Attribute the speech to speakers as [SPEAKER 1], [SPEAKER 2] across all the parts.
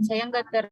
[SPEAKER 1] Saya nggak ter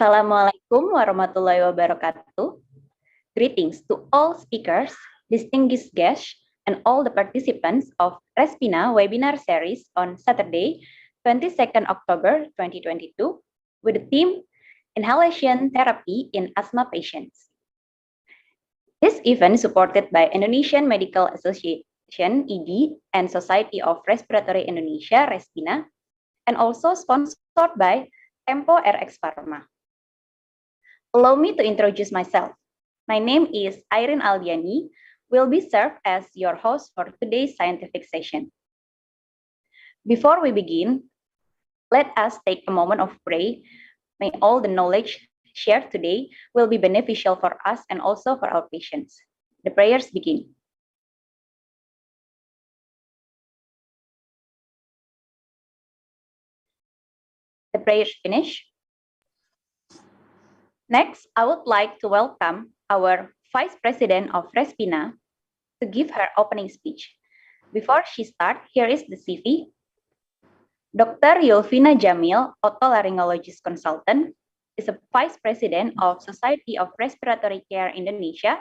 [SPEAKER 2] Assalamualaikum warahmatullahi wabarakatuh. Greetings to all speakers, distinguished guests, and all the participants of RESPINA webinar series on Saturday, 22nd October 2022, with the theme Inhalation Therapy in Asthma Patients. This event is supported by Indonesian Medical Association, ED, and Society of Respiratory Indonesia, RESPINA, and also sponsored by Tempo RX Pharma. Allow me to introduce myself. My name is Irene Aldiani, will be served as your host for today's scientific session. Before we begin, let us take a moment of prayer. May all the knowledge shared today will be beneficial for us and also for our patients. The prayers begin. The prayers finish. Next, I would like to welcome our Vice President of RESPINA to give her opening speech. Before she starts, here is the CV. Dr. Yulvina Jamil, otolaryngologist consultant, is a Vice President of Society of Respiratory Care Indonesia.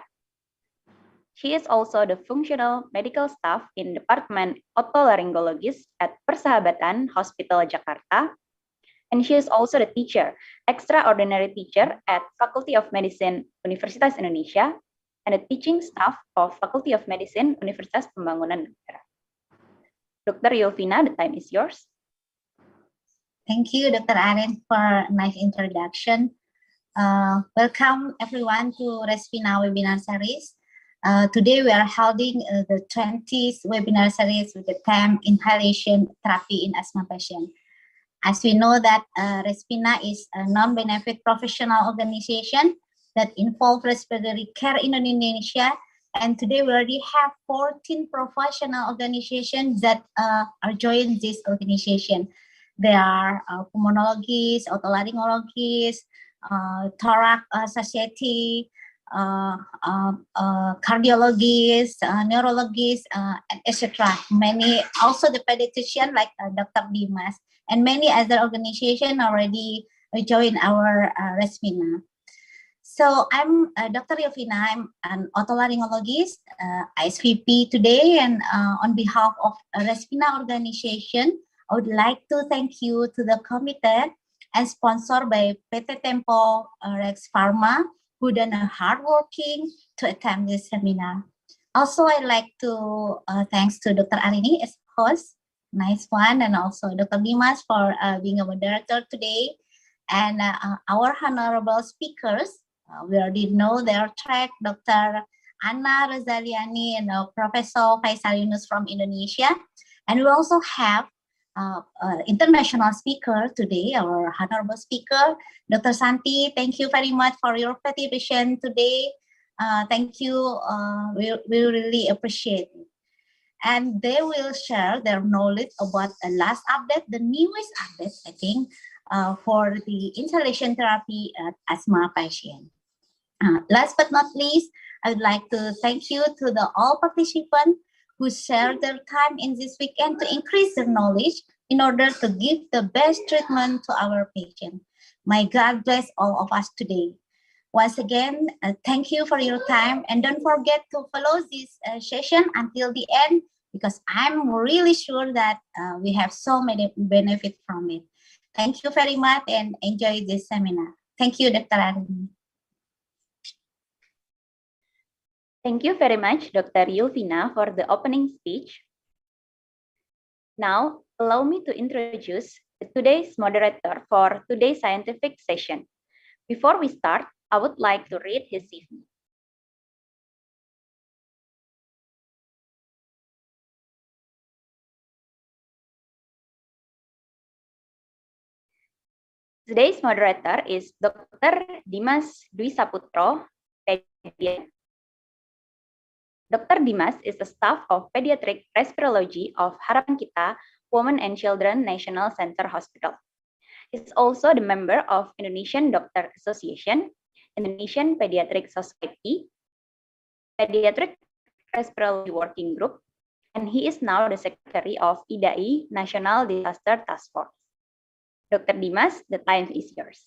[SPEAKER 2] She is also the functional medical staff in Department Otolaryngologist at Persahabatan Hospital Jakarta. And she is also the teacher, extraordinary teacher at Faculty of Medicine, Universitas Indonesia, and the teaching staff of Faculty of Medicine, Universitas Pembangunan Negara. Dr. Yulvina, the time is yours.
[SPEAKER 3] Thank you, Dr. Aren, for a nice introduction. Welcome everyone to RESPINA webinar series. Today we are holding the 20th webinar series with the theme Inhalation Therapy in Asthma Patients. As we know that RESPINA is a non-benefit professional organization that involves respiratory care in Indonesia. And today we already have 14 professional organizations that are joining this organization. There are pulmonologists, otolaryngologists, thorax society, cardiologists, neurologists, etc. Many, also the pediatrician like Dr. Dimas, and many other organizations already join our RESPINA. So I'm Dr. Yulvina. I'm an otolaryngologist, SVP today, and on behalf of RESPINA organization, I would like to thank you to the committee and sponsored by PT Tempo RX Pharma, who done a hard working to attend this seminar. Also, I'd like to thanks to Dr. Arini as host, nice one, and also Dr. Dimas for being a moderator today, and our honorable speakers. We already know their track, Dr. Anna Rozaliani and Professor Faisal Yunus from Indonesia, and we also have international speaker today, our honorable speaker, Dr. Santi. Thank you very much for your participation today. Thank you. We really appreciate it. And they will share their knowledge about the last update, the newest update, I think, for the inhalation therapy at asthma patient. Last but not least, I would like to thank you to the all participants who shared their time in this weekend to increase their knowledge in order to give the best treatment to our patient. May God bless all of us today. Once again, thank you for your time, and don't forget to follow this session until the end, because I'm really sure that we have so many benefits from it. Thank you very much and enjoy this seminar. Thank you, Dr. Arini.
[SPEAKER 2] Thank you very much, Dr. Yulvina, for the opening speech. Now, allow me to introduce today's moderator for today's scientific session. Before we start, I would like to read his CV. Today's moderator is Dr. Dimas Dwi Saputro, pediatrician. Dr. Dimas is the staff of Pediatric Respirology of Harapan Kita Women and Children National Center Hospital. He is also the member of Indonesian Doctor Association, Indonesian Pediatric Society, Pediatric Respirology Working Group, and he is now the Secretary of IDAI National Disaster Task Force. Dr. Dimas, the time is yours.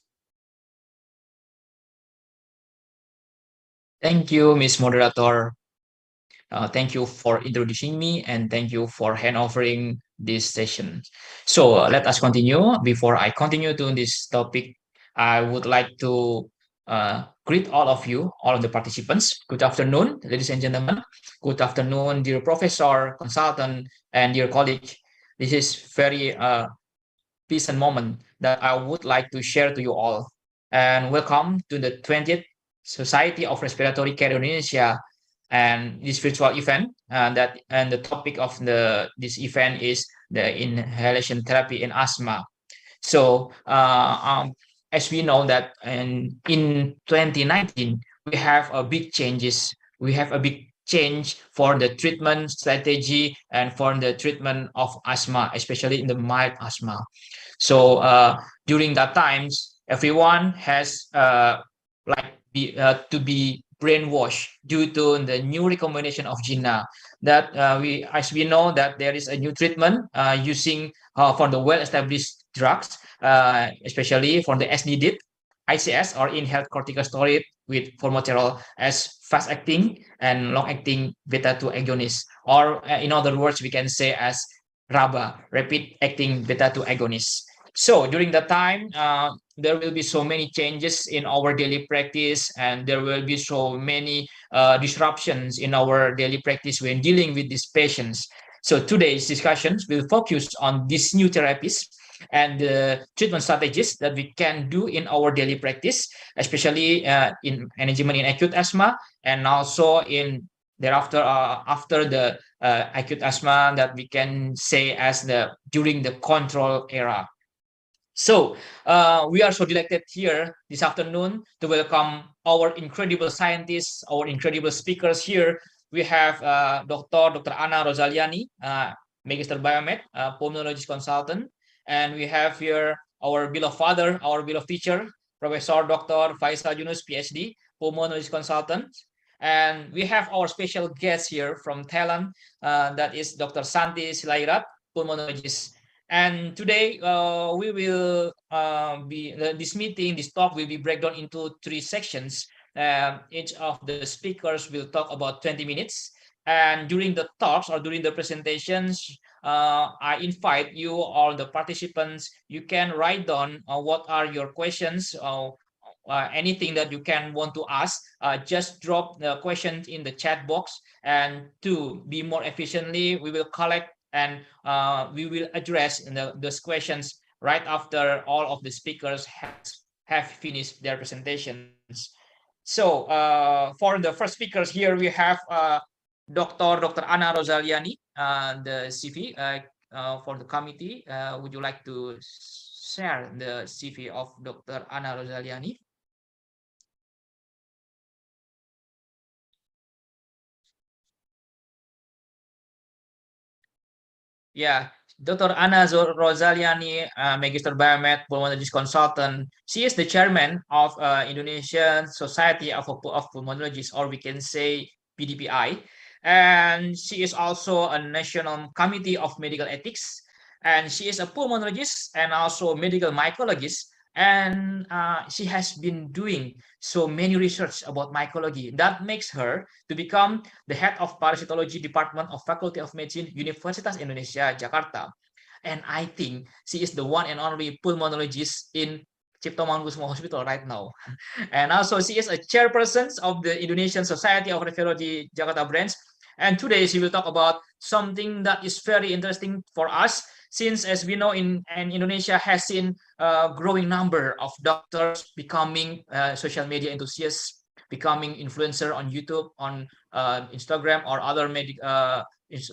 [SPEAKER 4] Thank you, Miss Moderator. Thank you for introducing me and thank you for hand-offering this session. So let us continue. Before I continue to this topic, I would like to greet all of you, all of the participants. Good afternoon, ladies and gentlemen. Good afternoon, dear professor, consultant, and dear colleague. This is very pleasant moment that I would like to share to you all. And welcome to the 20th Society of Respiratory Care Indonesia and this virtual event and the topic of this event is the inhalation therapy in asthma. So as we know that in 2019 we have a big changes. We have a big change for the treatment strategy and for the treatment of asthma, especially in the mild asthma. So during that times, everyone has to be brainwashed due to the new recommendation of GINA that as we know that there is a new treatment using for the well-established drugs, especially for the SDD, ICS or inhaled corticosteroid with formoterol as fast-acting and long-acting beta-2 agonist, or in other words, we can say as RABA, rapid-acting beta-2 agonist. So during that time, there will be so many changes in our daily practice, and there will be so many disruptions in our daily practice when dealing with these patients. So today's discussions will focus on these new therapies and the treatment strategies that we can do in our daily practice, especially in management in acute asthma, and also in thereafter after the acute asthma that we can say as during the control era. So we are so delighted here this afternoon to welcome our incredible scientists, our incredible speakers here. We have Dr. Anna Rosaliani, Magister Biomed, pulmonologist consultant, and we have here our beloved father, our beloved teacher, Professor Dr. Faisal Yunus, PhD, pulmonologist consultant. And we have our special guest here from Thailand, that is Dr. Santi Silairat, pulmonologist. And today we will this talk will be broken down into 3 sections. Each of the speakers will talk about 20 minutes. And during the talks or during the presentations, I invite you, all the participants, you can write down what are your questions, anything that you can want to ask, just drop the questions in the chat box. And to be more efficiently, we will collect and we will address those questions right after all of the speakers have finished their presentations. So for the first speakers here, we have Dr. Anna Rosaliani, the CV for the committee. Would you like to share the CV of Dr. Anna Rosaliani? Yeah, Dr. Anna Rosaliani, Magister Biomed, pulmonologist consultant. She is the chairman of Indonesian Society of Pulmonologists, or we can say PDPI. And she is also a national committee of medical ethics. And she is a pulmonologist and also medical mycologist. And she has been doing so many research about mycology that makes her to become the head of parasitology department of Faculty of Medicine, Universitas Indonesia, Jakarta. And I think she is the one and only pulmonologist in Cipto Mangunkusumo Hospital right now. And also she is a chairperson of the Indonesian Society of Nephrology Jakarta branch. And today she will talk about something that is very interesting for us, since as we know in Indonesia has seen a growing number of doctors becoming social media enthusiasts, becoming influencer on YouTube, on Instagram or other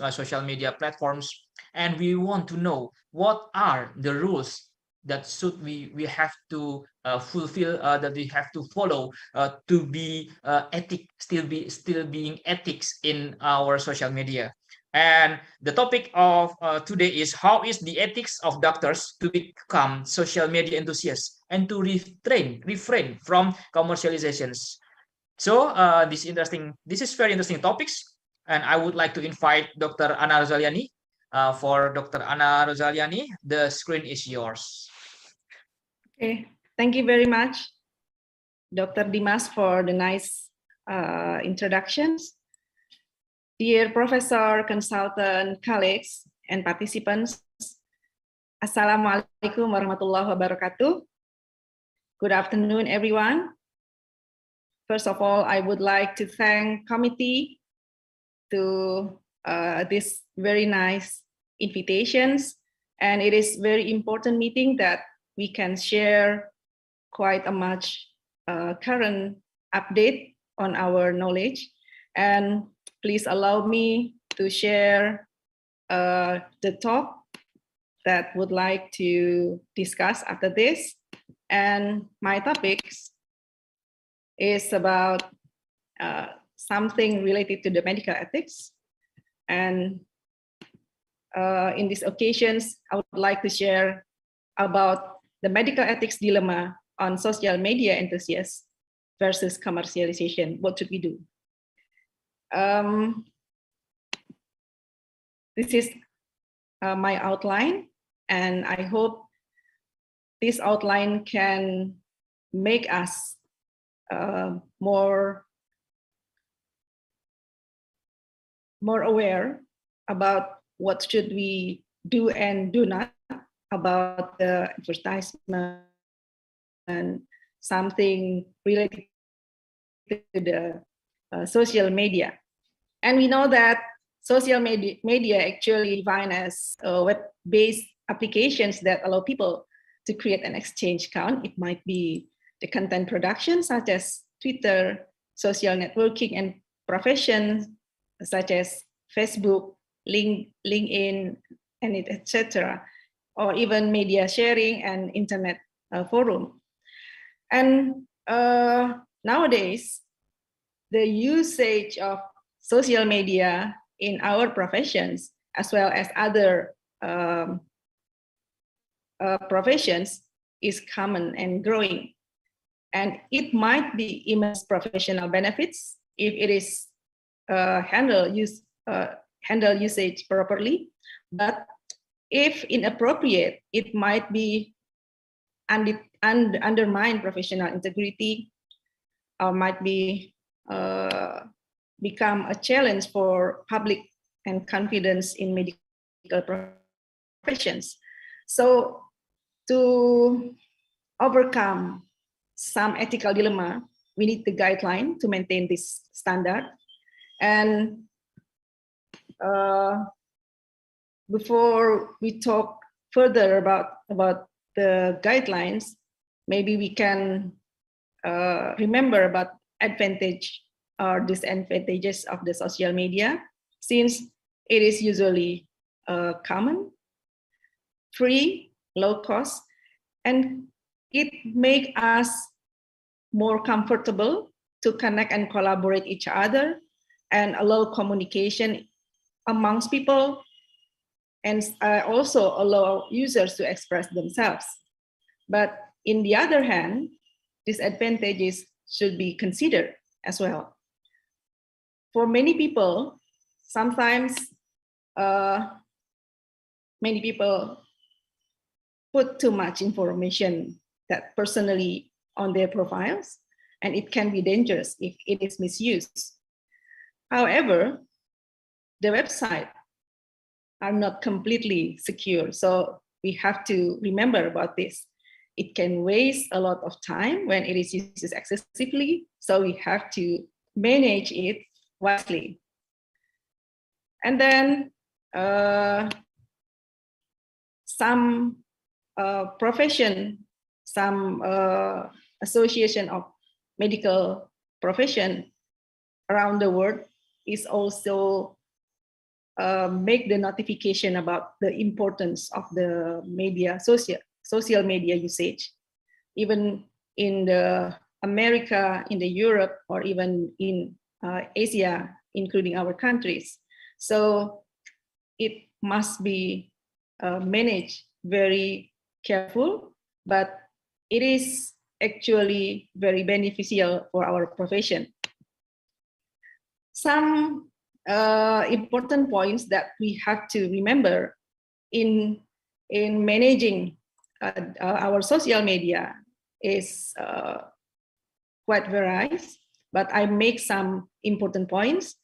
[SPEAKER 4] social media platforms. And we want to know what are the rules that should we have to fulfill, that we have to follow to be still being ethics in our social media. And the topic of today is how is the ethics of doctors to become social media enthusiasts and to refrain from commercializations. So this is very interesting topics, and I would like to invite Dr. Anna Rosaliani. For Dr. Anna Rosaliani, the screen is yours.
[SPEAKER 5] Okay, thank you very much, Dr. Dimas, for the nice introductions. Dear professor, consultant, colleagues, and participants, Assalamualaikum warahmatullahi wabarakatuh. Good afternoon, everyone. First of all, I would like to thank committee to this very nice invitations, and it is very important meeting that we can share quite a much current update on our knowledge. And please allow me to share the talk that would like to discuss after this. And my topics is about something related to the medical ethics. And in these occasions, I would like to share about the medical ethics dilemma on social media enthusiasts versus commercialization. What should we do? This is my outline, and I hope this outline can make us more aware about what should we do and do not about the advertisement and something related to the social media. And we know that social media actually defined as web-based applications that allow people to create and exchange account. It might be the content production such as Twitter, social networking, and professions such as Facebook, LinkedIn, and etc., or even media sharing and internet forum. And nowadays, the usage of social media in our professions, as well as other professions, is common and growing. And it might be immense professional benefits if it is handle usage properly. But if inappropriate, it might be undermine professional integrity, or might be become a challenge for public and confidence in medical professions. So to overcome some ethical dilemma, we need the guideline to maintain this standard. And before we talk further about the guidelines, maybe we can remember about advantage or disadvantages of the social media, since it is usually common, free, low cost, and it makes us more comfortable to connect and collaborate each other and allow communication amongst people, and also allow users to express themselves. But in the other hand, disadvantages should be considered as well. For many people, sometimes many people put too much information that personally on their profiles, and it can be dangerous if it is misused. However, the websites are not completely secure, so we have to remember about this. It can waste a lot of time when it is used excessively, so we have to manage it wisely. And then some profession, some association of medical profession around the world is also make the notification about the importance of the media, social media usage, even in the America, in the Europe, or even in Asia, including our countries. So it must be managed very careful, but it is actually very beneficial for our profession. Some important points that we have to remember in managing our social media is quite varied. but I make some important points.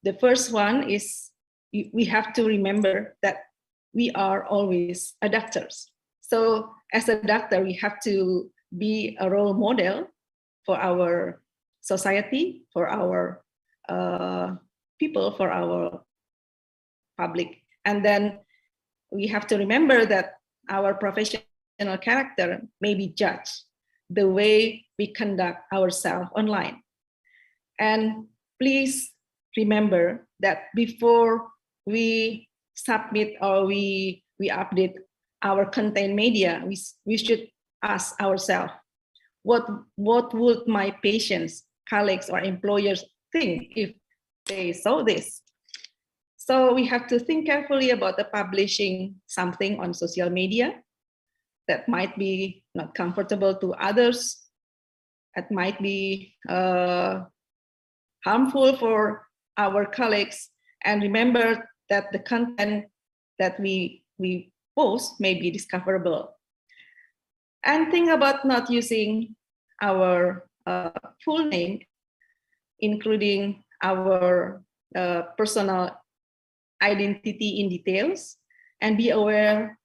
[SPEAKER 5] The first one is we have to remember that we are always a doctors. So as a doctor, we have to be a role model for our society, for our people, for our public. And then we have to remember that our professional character may be judged the way we conduct ourselves online. And please remember that before we submit or we update our content media, we should ask ourselves, what would my patients, colleagues, or employers think if they saw this? So we have to think carefully about the publishing something on social media that might be not comfortable to others, that might be harmful for our colleagues. And remember that the content that we post may be discoverable. And think about not using our full name, including our personal identity in details, and be aware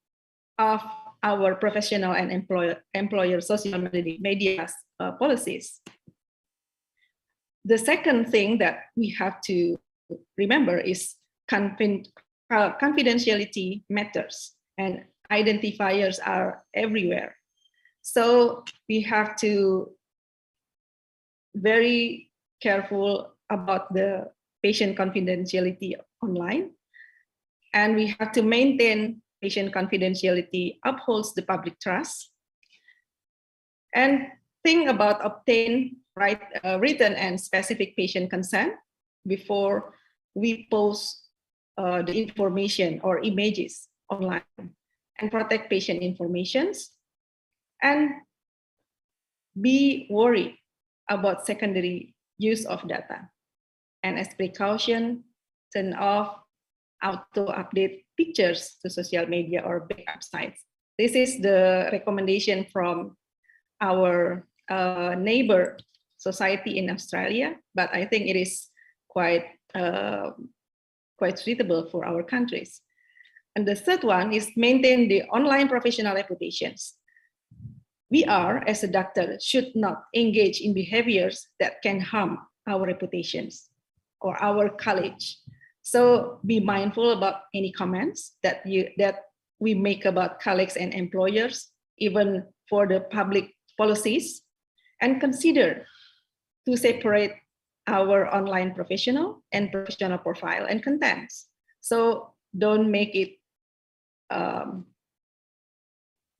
[SPEAKER 5] of our professional and employer social media policies. The second thing that we have to remember is confidentiality matters, and identifiers are everywhere. So we have to very careful about the patient confidentiality online, and we have to maintain patient confidentiality upholds the public trust, and think about obtain written and specific patient consent before we post the information or images online, and protect patient informations, and be worried about secondary use of data. And as precaution, turn off auto-update pictures to social media or backup sites. This is the recommendation from our neighbor society in Australia, but I think it is quite suitable for our countries. And the third one is maintain the online professional reputations. We are, as a doctor, should not engage in behaviors that can harm our reputations or our college. So be mindful about any comments that we make about colleagues and employers, even for the public policies, and consider to separate our online professional and professional profile and contents. So don't make it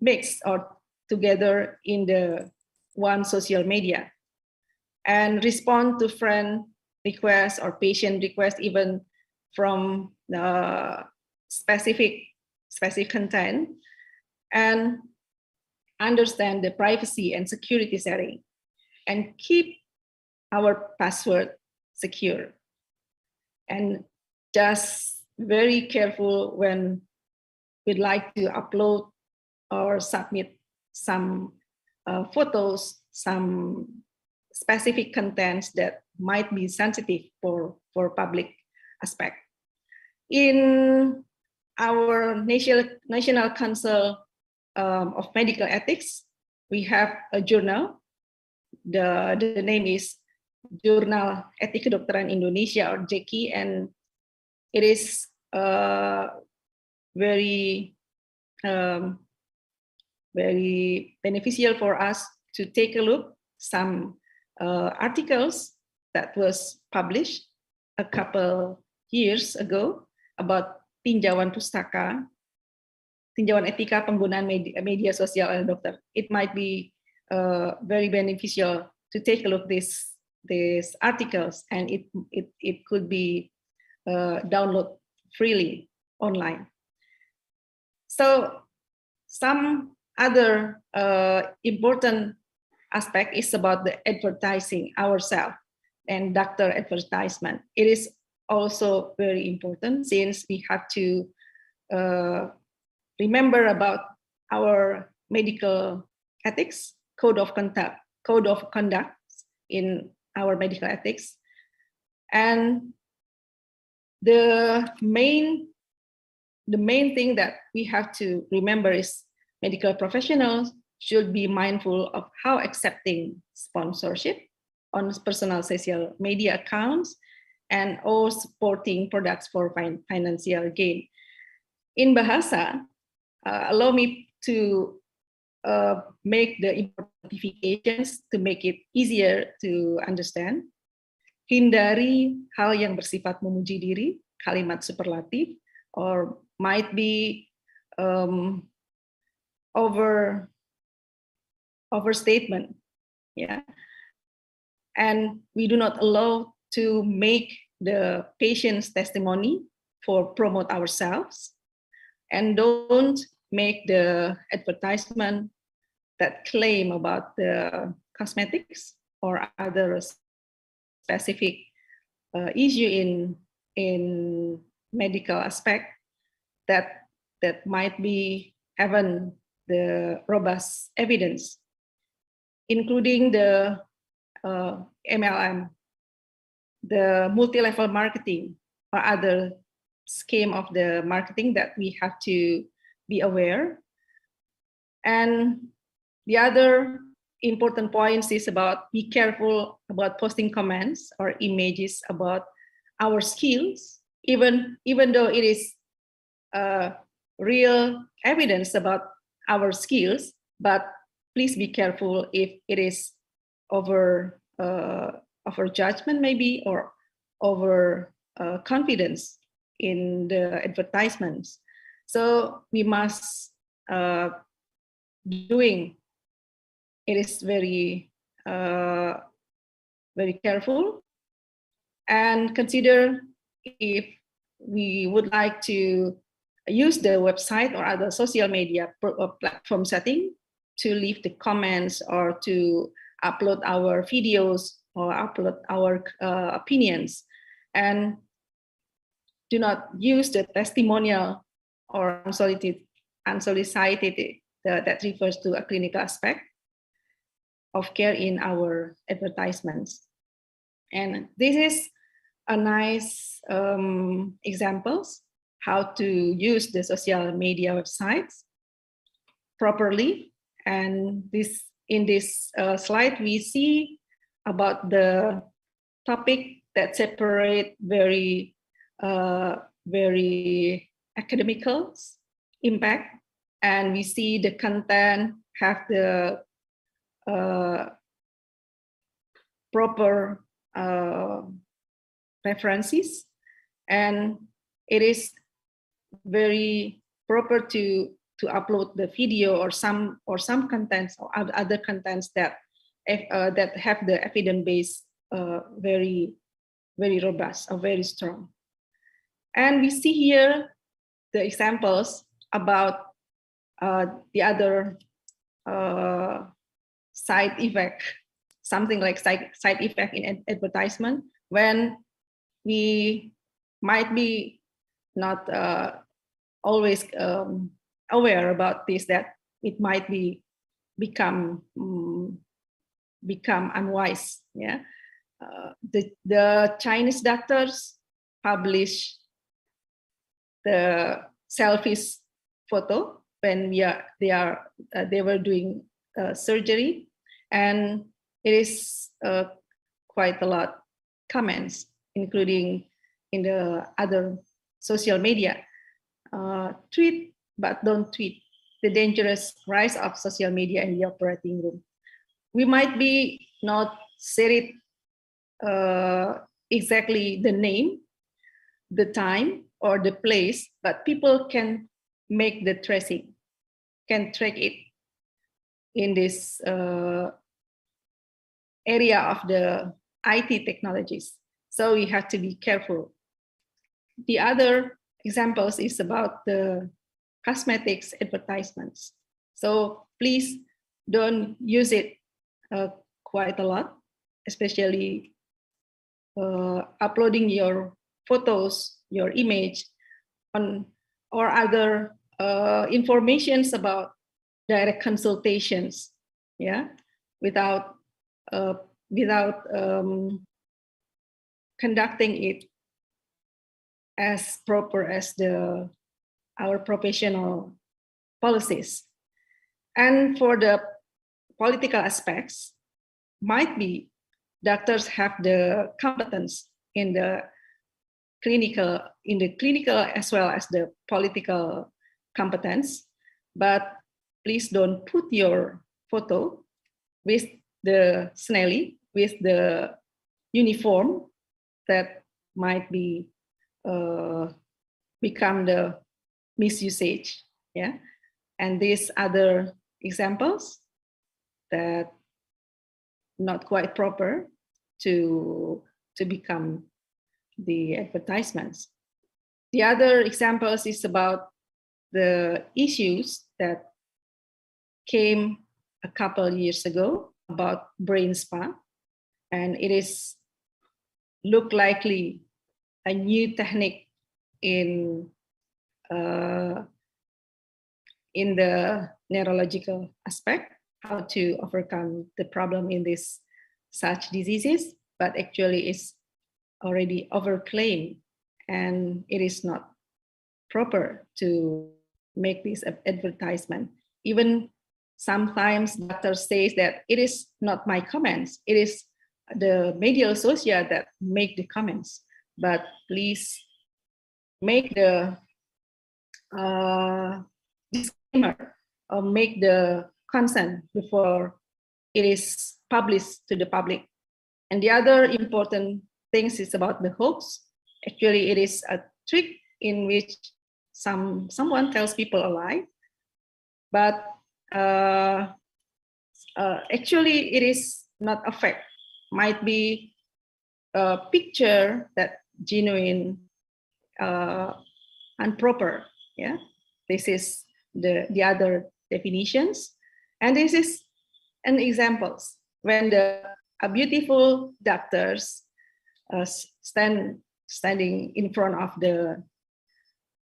[SPEAKER 5] mixed or together in the one social media, and respond to friend requests or patient requests, even from the specific content, and understand the privacy and security setting, and keep our password secure, and just very careful when we'd like to upload or submit some photos, some specific contents that might be sensitive for public aspect. In our National Council of Medical Ethics, we have a journal. The name is Jurnal Etika Kedokteran Indonesia, or JEKI, and it is very beneficial for us to take a look some articles that was published a couple years ago about tinjauan pustaka, tinjauan etika penggunaan media sosial oleh dokter. It might be very beneficial to take a look these articles, and it could be download freely online. So some other important aspect is about the advertising ourselves and doctor advertisement. It is also very important, since we have to remember about our medical ethics, code of conduct in our medical ethics. And the main thing that we have to remember is medical professionals should be mindful of how accepting sponsorship on personal social media accounts and all supporting products for financial gain. In Bahasa, allow me to make the identifications to make it easier to understand. Hindari hal yang bersifat memuji diri, kalimat superlatif, or might be overstatement, yeah. And we do not allow to make the patient's testimony for promote ourselves, and don't make the advertisement that claim about the cosmetics or other specific issue in medical aspect that might be having the robust evidence, including the MLM, the multi-level marketing, or other scheme of the marketing that we have to be aware. And the other important points is about be careful about posting comments or images about our skills, even though it is real evidence about our skills, but please be careful if it is over judgment maybe, or over confidence in the advertisements. So we must doing it is very very careful, and consider if we would like to use the website or other social media platform setting to leave the comments or to upload our videos or upload our opinions, and do not use the testimonial or unsolicited that refers to a clinical aspect of care in our advertisements. And this is a nice examples how to use the social media websites properly. And in this slide, we see about the topic that separate very academical impact, and we see the content have the proper references, and it is very proper to upload the video or some contents or other contents that have the evidence base very robust or very strong. And we see here the examples about the other side effect, something like side effect in advertisement, when we might be not always aware about this, that it might be become unwise. Yeah, the Chinese doctors publish the selfies photo when they were doing surgery, and it is quite a lot comments, including in the other social media. Tweet but don't tweet: the dangerous rise of social media in the operating room. We might be not say it exactly the name, the time, or the place, but people can make the tracing, can track it in this area of the IT technologies. So we have to be careful. The other examples is about the cosmetics advertisements. So please don't use it quite a lot, especially uploading your photos, your image on or other informations about direct consultations, yeah, without without conducting it as proper as our professional policies. And for the political aspects, might be doctors have the competence in the clinical as well as the political competence, but please don't put your photo with the Snelly, with the uniform that might be become the misusage, yeah. And these other examples that not quite proper to become the advertisements. The other examples is about the issues that came a couple years ago about brain spa, and it is look likely a new technique in the neurological aspect, how to overcome the problem in this such diseases, but actually it's already overclaimed and it is not proper to make this advertisement. Even sometimes doctors says that it is not my comments, it is the media associate that make the comments, but please make the disclaimer or make the consent before it is published to the public. And the other important things is about the hoax. Actually, it is a trick in which someone tells people a lie, but actually it is not a fact. Might be a picture that genuine improper. Yeah, this is the other definitions, and this is an examples when a beautiful doctors standing in front of the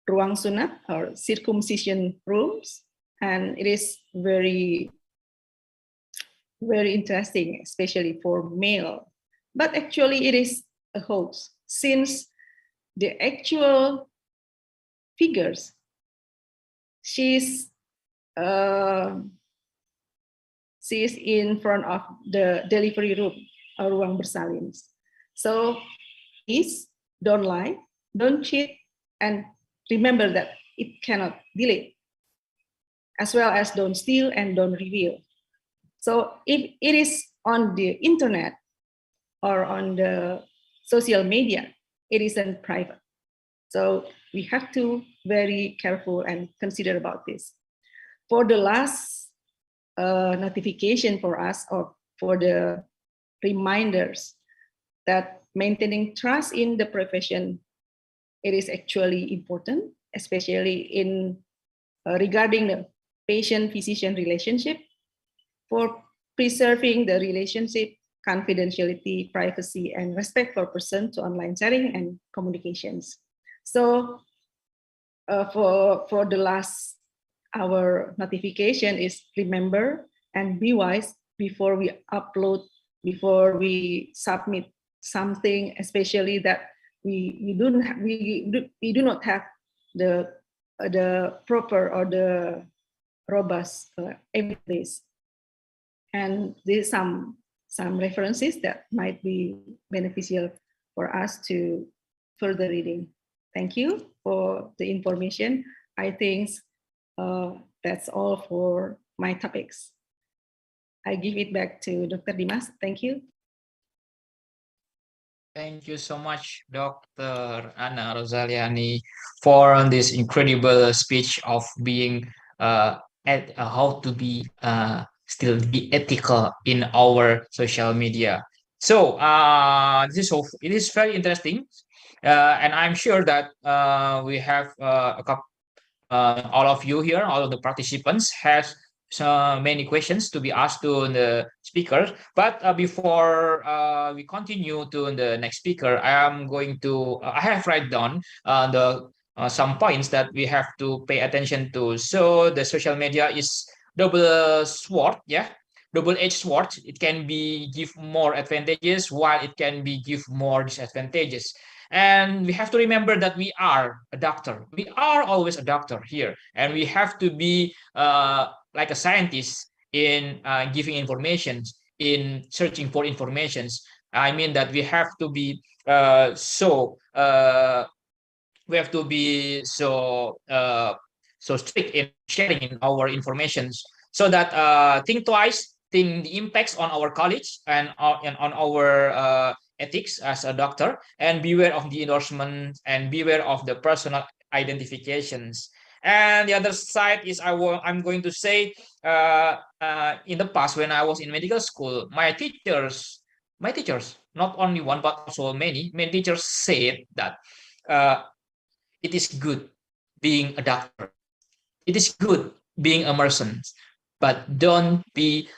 [SPEAKER 5] ruang sunat or circumcision rooms, and it is very interesting, especially for male. But actually, it is a hoax since the actual figures she's in front of the delivery room or ruang bersalin. So please don't lie, don't cheat, and remember that it cannot delete, as well as don't steal and don't reveal. So if it is on the internet or on the social media, it isn't private. So we have to very careful and consider about this. For the last notification for us, or for the reminders that maintaining trust in the profession, it is actually important, especially in regarding the patient-physician relationship, for preserving the relationship, confidentiality, privacy, and respect for person to online sharing and communications. So for the last, our notification is remember and be wise before we upload, before we submit something, especially that we do not have the proper or the robust evidence. And there's some references that might be beneficial for us to further reading. Thank you for the information. I think that's all for my topics. I give it back to Dr. Dimas. Thank you.
[SPEAKER 4] Thank you so much, Dr. Ana Rosaliani, for this incredible speech of being how to be still be ethical in our social media. So it is very interesting, and I'm sure that we have a couple. All of you here, all of the participants has so many questions to be asked to the speaker. But before we continue to the next speaker, I am going to, I have write down the some points that we have to pay attention to. So the social media is double sword, yeah. double-edged sword. It can be give more advantages while it can be give more disadvantages. And we have to remember that we are a doctor. We are always a doctor here, and we have to be like a scientist in giving information, in searching for informations. I mean that we have to be so strict in sharing in our informations, so that think twice, think the impacts on our college and on our ethics as a doctor, and beware of the endorsements and beware of the personal identifications. And the other side is I'm going to say, in the past when I was in medical school, my teachers, not only one but also many teachers said that it is good being a doctor. It is good being a merchant, but don't be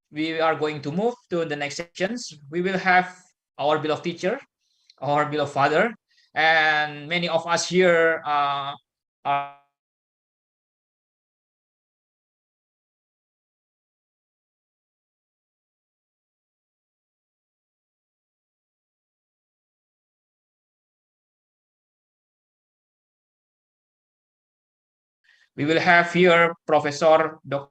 [SPEAKER 4] we are going to move to the next sections. We will have our beloved teacher, our beloved father, and many of us here are we will have here Professor Dr.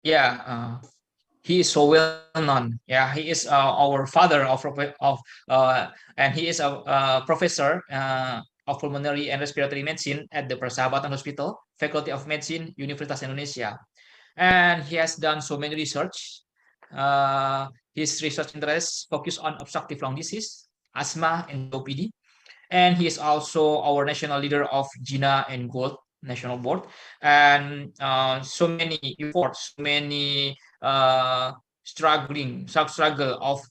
[SPEAKER 4] Yeah, he is so well known. Yeah, he is our father and he is a professor of pulmonary and respiratory medicine at the Persahabatan Hospital, Faculty of Medicine, Universitas Indonesia. And he has done so many research. His research interests focus on obstructive lung disease, asthma, and COPD. And he is also our national leader of GINA and Gold National Board, and so many efforts, many struggle of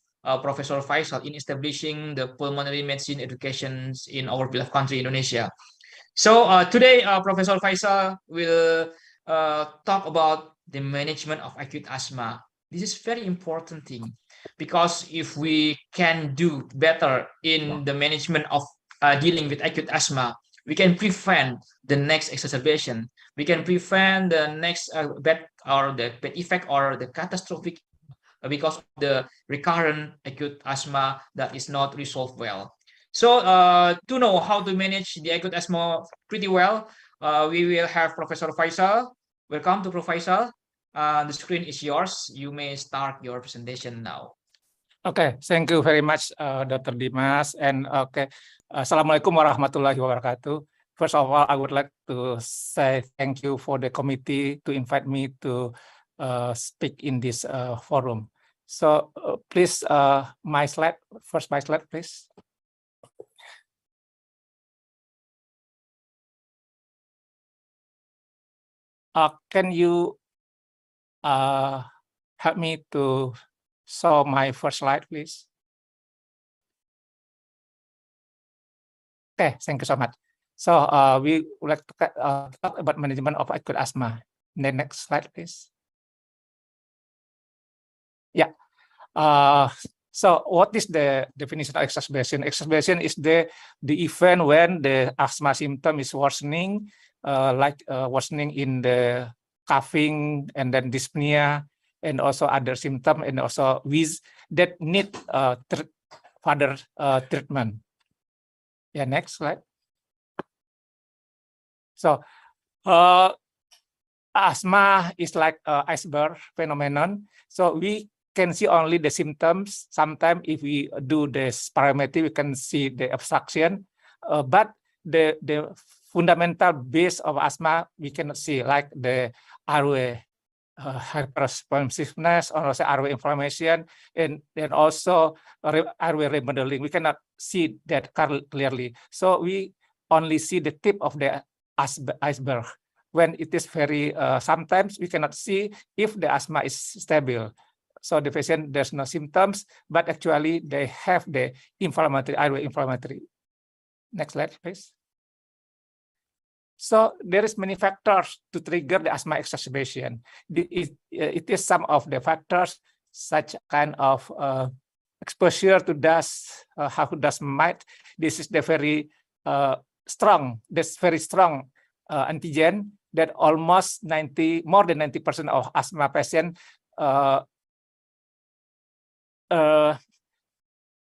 [SPEAKER 4] Professor Faisal in establishing the pulmonary medicine educations in our beloved country, Indonesia. So today, Professor Faisal will talk about the management of acute asthma. This is very important thing, because if we can do better in the management of dealing with acute asthma, we can prevent the next exacerbation. We can prevent the next bad effect or the catastrophic because of the recurrent acute asthma that is not resolved well. So to know how to manage the acute asthma pretty well, we will have Professor Faisal. Welcome to Professor. The screen is yours. You may start your presentation now.
[SPEAKER 6] Okay, thank you very much, Dr. Dimas. And okay, Assalamualaikum warahmatullahi wabarakatuh. First of all, I would like to say thank you for the committee to invite me to speak in this forum. So please, my slide, please. Can you help me to show my first slide, please? Okay, thank you so much. So we would like to talk about management of acute asthma. The next slide, please. Yeah. So what is the definition of exacerbation? Exacerbation is the event when the asthma symptom is worsening, like worsening in the coughing and then dyspnea, and also other symptoms, and also wheeze that need further treatment. Yeah, next slide. So asthma is like iceberg phenomenon. So we can see only the symptoms. Sometimes if we do the spirometry, we can see the obstruction, but the fundamental base of asthma we cannot see, like the airway hyperresponsiveness, or also airway inflammation, and then also airway remodeling. We cannot see that clearly. So we only see the tip of the iceberg. when it is very, sometimes we cannot see if the asthma is stable. So the patient, there's no symptoms, but actually they have the inflammatory, airway inflammatory. Next slide, please. So there is many factors to trigger the asthma exacerbation. It is some of the factors, such kind of exposure to dust, how dust mite. This is the very strong, antigen that almost more than 90% of asthma patients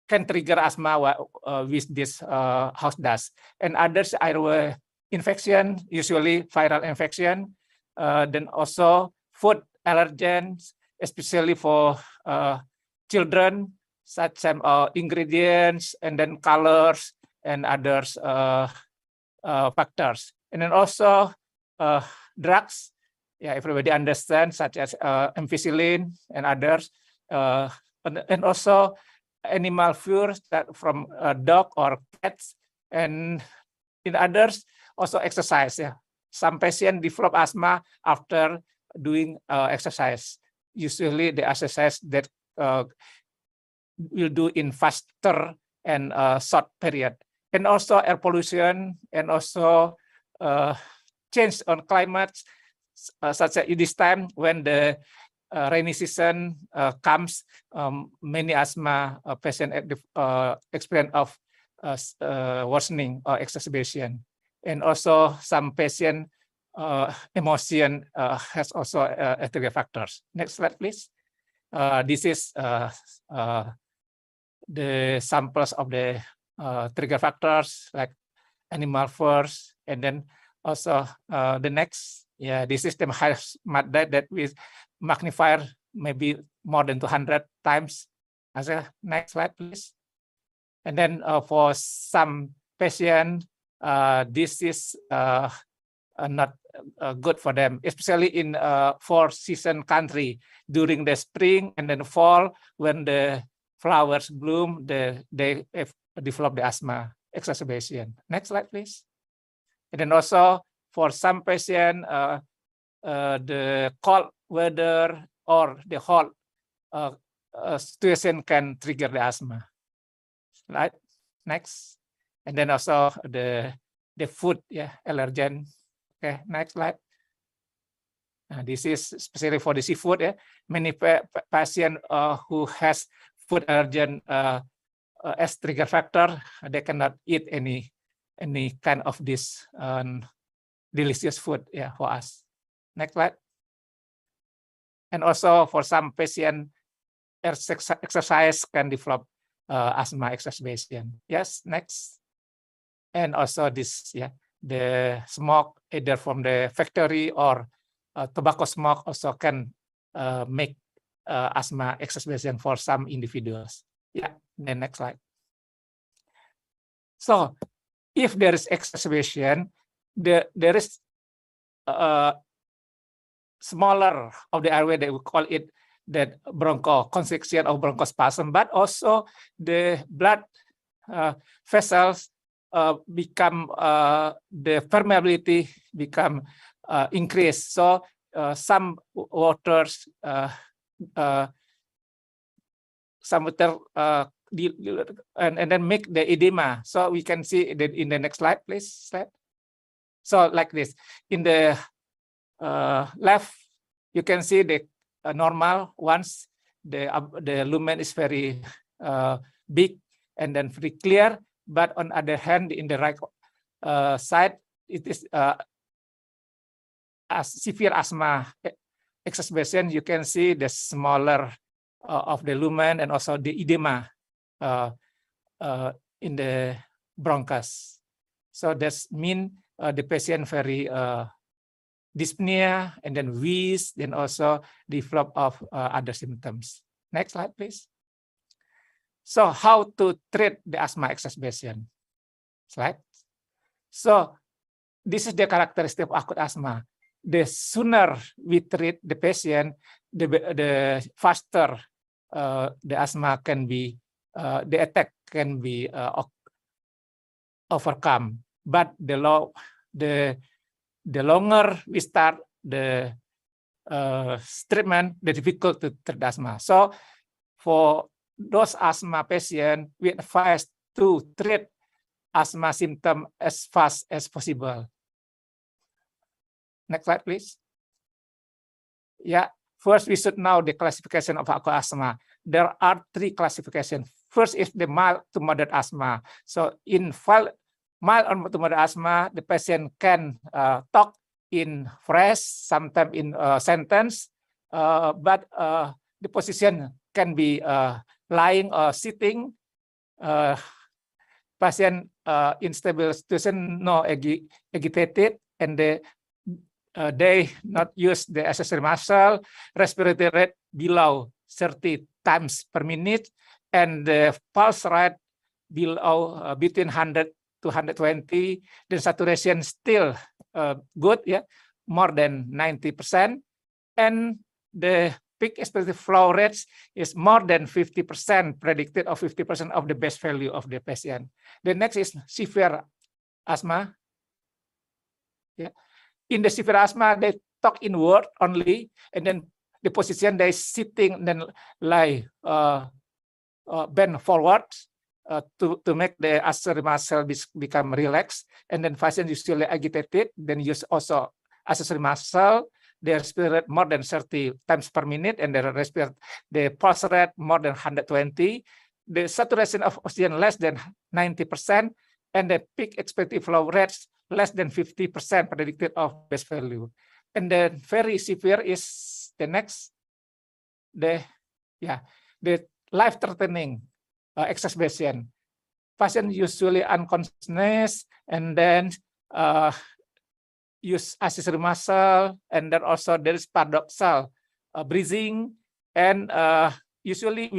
[SPEAKER 6] can trigger asthma with this house dust. And others, airway infection, usually viral infection, then also food allergens, especially for children, such as ingredients and then colors and others factors. And then also drugs, yeah, everybody understands, such as ampicillin and others, and also animal fur that from dog or cats, and in others also exercise. Yeah, some patients develop asthma after doing exercise. Usually the exercise that will do in faster and short period, and also air pollution, and also change on climate, such as this time when the rainy season comes, many asthma patients experience of worsening or exacerbation, and also some patient emotion has also trigger factors. Next slide, please. This is the samples of the trigger factors like animal furs, and then also the next, yeah, this is the HAZMAT that with magnifier maybe more than 200 times. As a next slide, please. And then for some patient, this is not good for them, especially in four-season country during the spring and then fall when the flowers bloom, they develop the asthma exacerbation. Next slide, please. And then also for some patient, the cold weather or the hot situation can trigger the asthma. Right. Next. And then also the food, yeah, allergen. Okay, next slide. This is especially for the seafood. Yeah, many patients who has food allergen as trigger factor, they cannot eat any kind of this delicious food. Yeah, for us. Next slide. And also for some patient, exercise can develop asthma exacerbation. Yes, next. And also this, yeah, the smoke either from the factory or tobacco smoke also can make asthma exacerbation for some individuals. Yeah, the next slide. So if there is exacerbation, there is smaller of the airway, that we call it that bronchoconstriction or bronchospasm, but also the blood vessels become the permeability become increased. So some waters, some water and then make the edema. So we can see that in the next slide, please. Slide. So like this, in the left, you can see the normal ones. The lumen is very big and then very clear. But on the other hand, in the right side, it is severe asthma exacerbation. You can see the smaller of the lumen and also the edema in the bronchus. So that's mean the patient very dyspnea and then wheeze, then also develop of other symptoms. Next slide, please. So how to treat the asthma exacerbation? Slide. So this is the characteristic of acute asthma. The sooner we treat the patient, the faster the asthma can be, the attack can be overcome. But the the longer we start the treatment, the difficult to treat asthma. So for those asthma patients, we advise to treat asthma symptom as fast as possible. Next slide, please. Yeah, first we should know the classification of acute asthma. There are 3 classifications. First is the mild to moderate asthma. So in mild or to moderate asthma, the patient can talk in phrase, sometimes in sentence, but the position can be lying or sitting. Patient in stable situation, no agitated, and they not use the accessory muscle, respiratory rate below 30 times per minute, and the pulse rate below between 100 to 120. The saturation still good, yeah, more than 90%, and the peak expected flow rates is more than 50% predicted, or 50% of the best value of the patient. The next is severe asthma. Yeah. In the severe asthma, they talk in word only, and then the position they sitting, then lie bend forward to make the accessory muscle become relaxed, and then patient usually agitated, then use also accessory muscle. They respirate more than 30 times per minute, and the pulse rate more than 120. The saturation of oxygen less than 90%, and the peak expected flow rates less than 50% predicted of best value. And then very severe is the next, the life-threatening exacerbation. Patient usually unconscious, and then use accessory muscle, and then also there is paradoxal breathing, and usually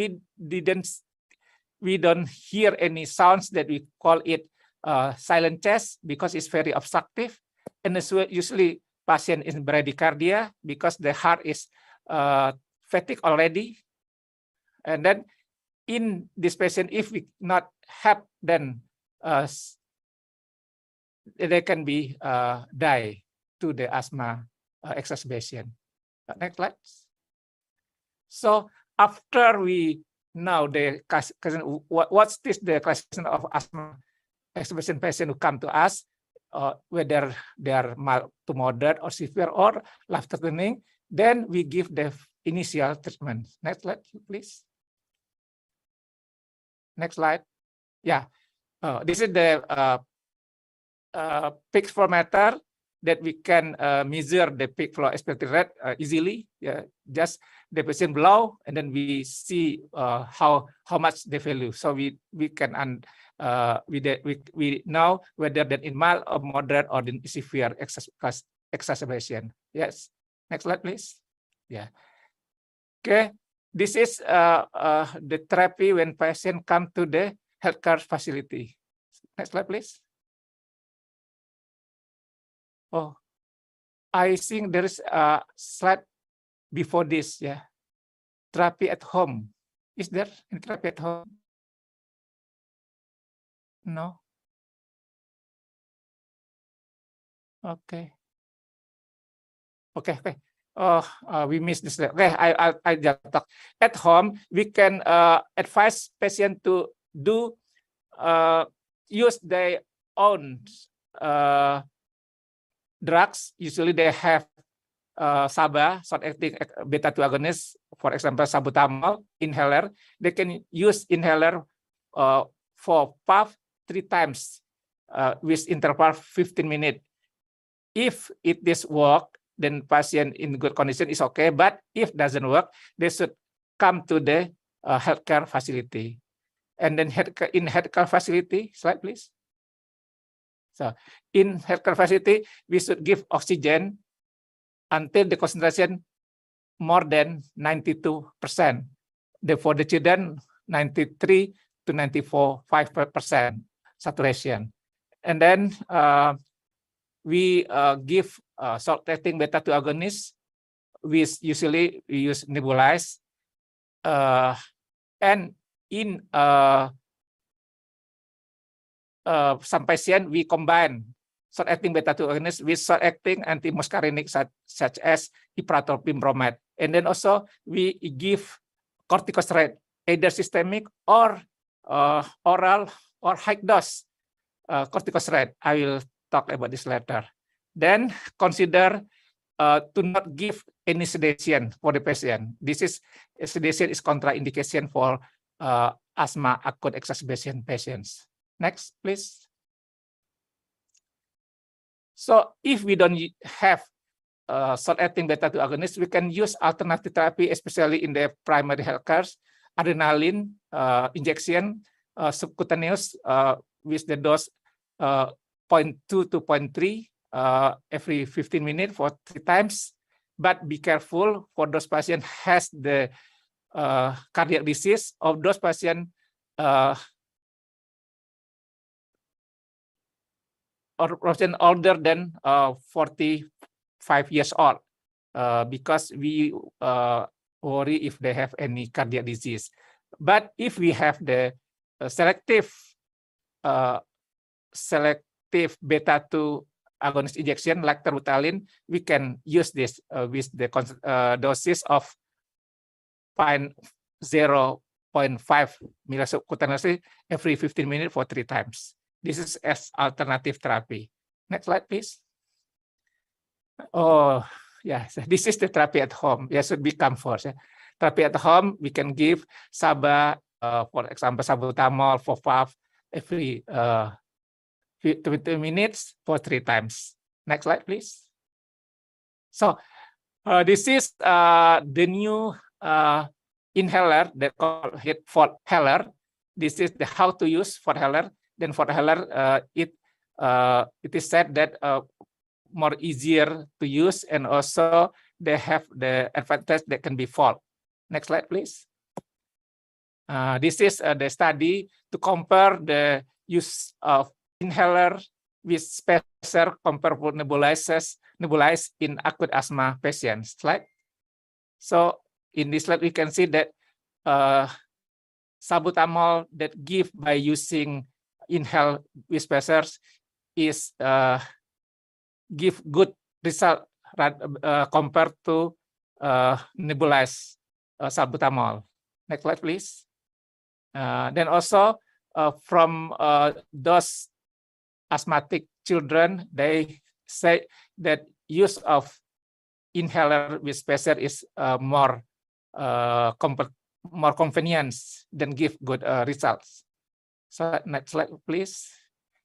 [SPEAKER 6] we don't hear any sounds that we call it silent chest, because it's very obstructive, and usually patient is bradycardia because the heart is fatigued already. And then in this patient, if we not have, then they can be die to the asthma exacerbation. Next slide. So after we know the what's the classification of asthma exacerbation patient who come to us, whether they are mild to moderate or severe or life-threatening, then we give the initial treatment. Next slide, please. Next slide. Yeah, this is the peak flow meter that we can measure the peak flow expected rate easily. Yeah, just the patient below, and then we see how much the value. So we can we know whether that in mild or moderate or in severe exacerbation. Yes. Next slide, please. Yeah. Okay. This is the therapy when patient come to the healthcare facility. Next slide, please. Oh, I think there is a slide before this. Yeah, therapy at home. Is there any therapy at home? No. Okay. Okay. Okay. Oh, we missed this. Okay, I just talk. At home, we can advise patient to do use their own drugs. Usually they have SABA, short-acting beta-2 agonist, for example, salbutamol inhaler. They can use inhaler for puff 3 times with interval 15 minutes. If it does work, then patient in good condition is okay. But if doesn't work, they should come to the healthcare facility. And then in healthcare facility, slide please. So in healthcare facility, we should give oxygen until the concentration more than 92%. For the children, 93 to 94.5% saturation. And then we give short-acting beta-2 agonist. We usually use nebulized. And in some patient, we combine short-acting beta-2 agonist with short-acting antimuscarinic such as ipratropium bromide. And then also we give corticosteroid, either systemic or oral or high dose corticosteroid. I will talk about this later. Then consider to not give any sedation for the patient. Sedation is contraindication for asthma acute exacerbation patients. Next, please. So if we don't have short-acting beta-2 agonist, we can use alternative therapy, especially in the primary health care, adrenaline injection, subcutaneous with the dose 0.2 to 0.3 every 15 minutes for 3 times. But be careful for those patients has the cardiac disease, of those patients or person older than 45 years old, because we worry if they have any cardiac disease. But if we have the selective beta-2 agonist injection like terbutaline, we can use this with the doses of 0.5 millisubcutaneously every 15 minutes for 3 times. This is as alternative therapy. Next slide, please. Oh, yeah, so this is the therapy at home. Yeah, should be comfort. Yeah. Therapy at home, we can give SABA, for example, salbutamol for PAF every 20 minutes for 3 times. Next slide, please. So this is the new inhaler that called it FORHALER. This is the how to use FORHALER. Then FORHALER, it is said that more easier to use, and also they have the advantage that can be fall. Next slide, please. This is the study to compare the use of inhaler with spacer compared with nebulized in acute asthma patients. Slide. So in this slide, we can see that salbutamol that give by using inhale with spacers is give good result compared to nebulized salbutamol. Next slide, please. Then also from those asthmatic children, they say that use of inhaler with spacer is more convenience than give good results. So next slide, please.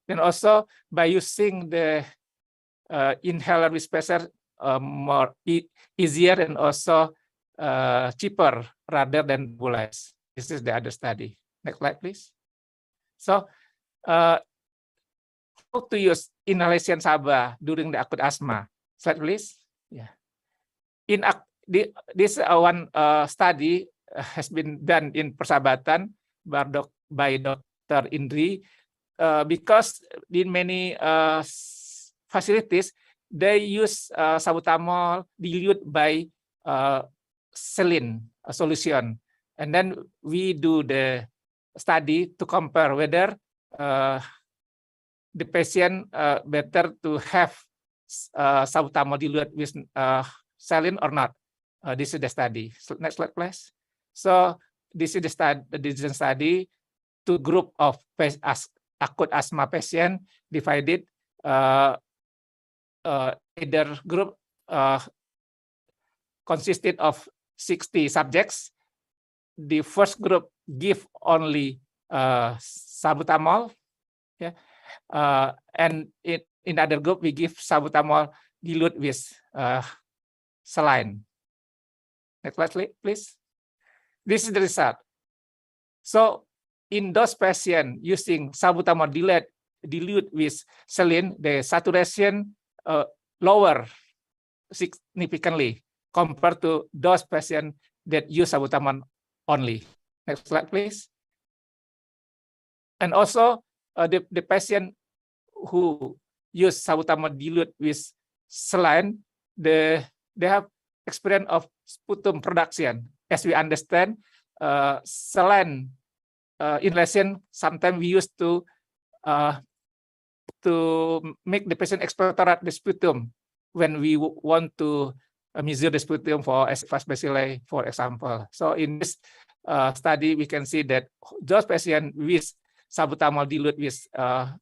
[SPEAKER 6] Then also by using the inhaler with spacer more easier and also cheaper rather than nebulized. This is the other study. Next slide, please. So how to use inhalation SABA during the acute asthma? Slide, please. Yeah. This one study has been done in Persahabatan by Dr. Indri, because in many facilities they use salbutamol dilute by saline solution, and then we do the study to compare whether the patient better to have salbutamol dilute with saline or not. This is the study. So next slide, please. So this is the study. 2 group of acute asthma patient divided. Either group consisted of 60 subjects. The first group give only salbutamol, yeah, and in other group we give salbutamol dilute with saline. Next slide, please. This is the result. So in those patients using salbutamol dilute with saline, the saturation lower significantly compared to those patients that use salbutamol only. Next slide, please. And also the patient who use salbutamol dilute with saline, they have experience of sputum production. As we understand, saline inhalation sometimes we use to to make the patient expectorate the sputum when we want to measure the sputum for fast bacilli, for example. So in this study, we can see that those patients with salbutamol dilute with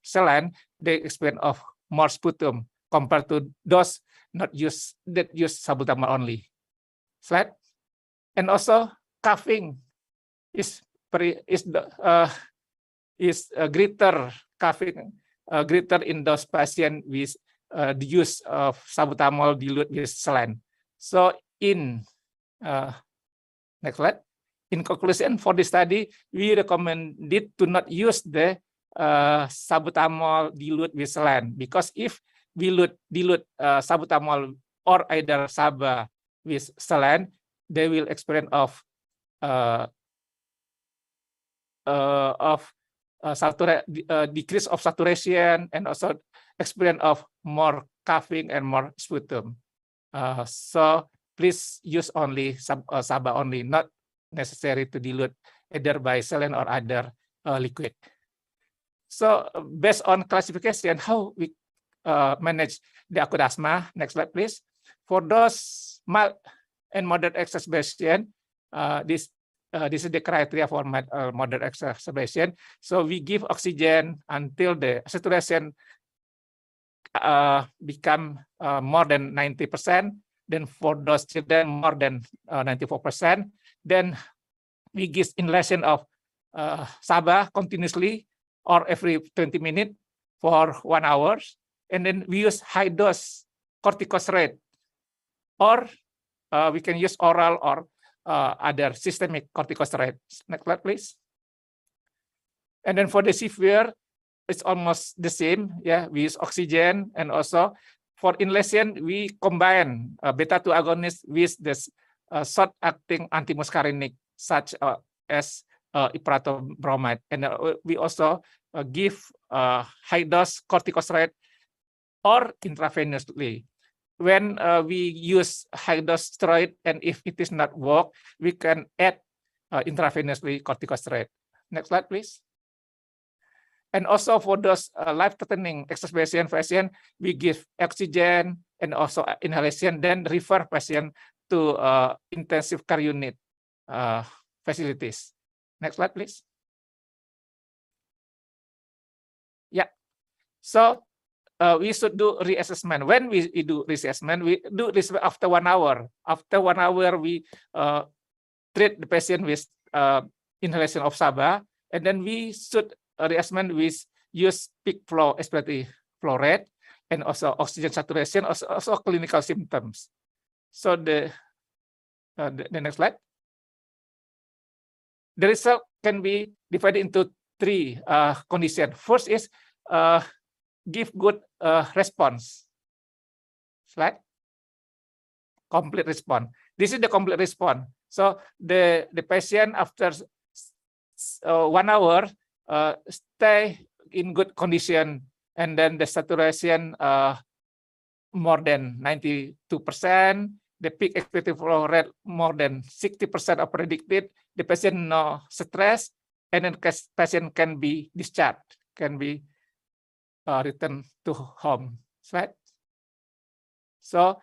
[SPEAKER 6] saline, they experience of more sputum compared to those not use salbutamol only. Slide. And also coughing is greater greater in those patients with the use of salbutamol dilute with saline. So in next slide. In conclusion, for this study, we recommended to not use the salbutamol dilute with saline, because if we dilute salbutamol or either SABA with saline, they will experience of decrease of saturation and also experience of more coughing and more sputum. So please use only SABA only, not necessary to dilute either by saline or other liquid. So based on classification, how we manage the acute asthma. Next slide, please. For those mild and moderate exacerbation, this is the criteria for moderate exacerbation. So we give oxygen until the saturation become more than 90%. Then for those children, more than 94%. Then we give inhalation of SABA continuously or every 20 minutes for 1 hour. And then we use high dose corticosteroid, or we can use oral or other systemic corticosteroids. Next slide, please. And then for the severe, it's almost the same. Yeah, we use oxygen, and also for inhalation, we combine beta-2 agonist with this short-acting antimuscarinic, such as ipratrobromide. And we also give high-dose corticosteroid or intravenously. When we use high-dose steroid, and if it is not work, we can add intravenously corticosteroid. Next slide, please. And also for those life-threatening exacerbation patient, we give oxygen and also inhalation, then refer patient to intensive care unit facilities. Next slide, please. Yeah. So we should do reassessment. When we do reassessment, we do this after 1 hour. After 1 hour, we treat the patient with inhalation of SABA, and then we should reassessment with use peak flow expiratory flow rate and also oxygen saturation, also clinical symptoms. So the next slide. The result can be divided into 3 conditions. First is give good response. Slide. Complete response. This is the complete response. So the patient after 1 hour stay in good condition, and then the saturation more than 92%, the peak expiratory flow rate more than 60% of predicted, the patient no stress, and then patient can be discharged, can be returned to home. Right? So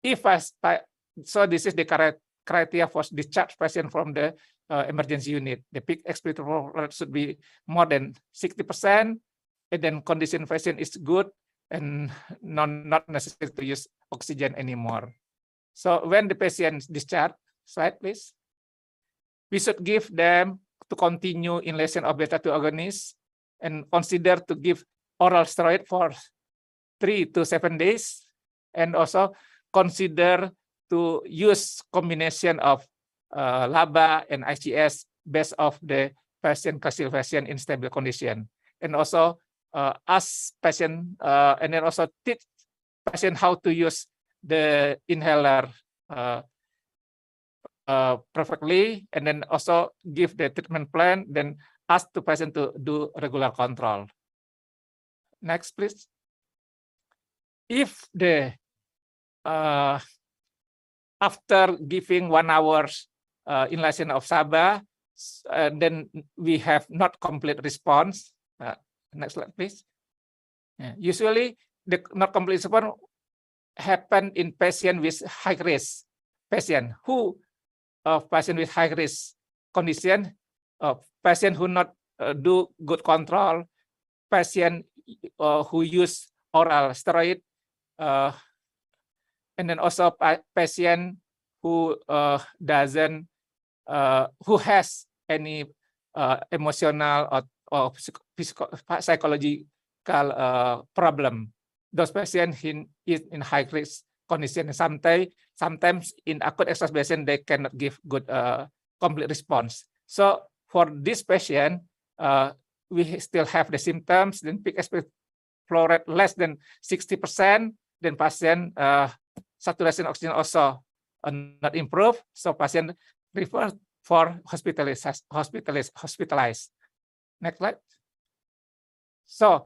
[SPEAKER 6] if so this is the criteria for discharge patient from the emergency unit. The peak expiratory flow rate should be more than 60%, and then condition patient is good and not necessary to use oxygen anymore. So when the patient is discharged, slide please, we should give them to continue inhalation of beta-2 agonists and consider to give oral steroid for 3 to 7 days, and also consider to use combination of LABA and ICS based of the patient classification in stable condition, and also ask patient and then also teach patient how to use the inhaler perfectly, and then also give the treatment plan, then ask the patient to do regular control. Next, please. If the after giving 1 hour inhalation of SABA, then we have not complete response. Next slide, please. Usually, the not complete response happen in patient with high risk patient who patient with high risk condition, patient who not do good control, patient who use oral steroid, and then also patient who doesn't who has any emotional or psychological problem. Those patients is in high risk condition. Sometimes in acute exacerbation they cannot give good complete response. So for this patient, we still have the symptoms. Then peak expected flow rate less than 60%. Then patient saturation oxygen also not improved. So patient referred for hospitalized. Next slide. So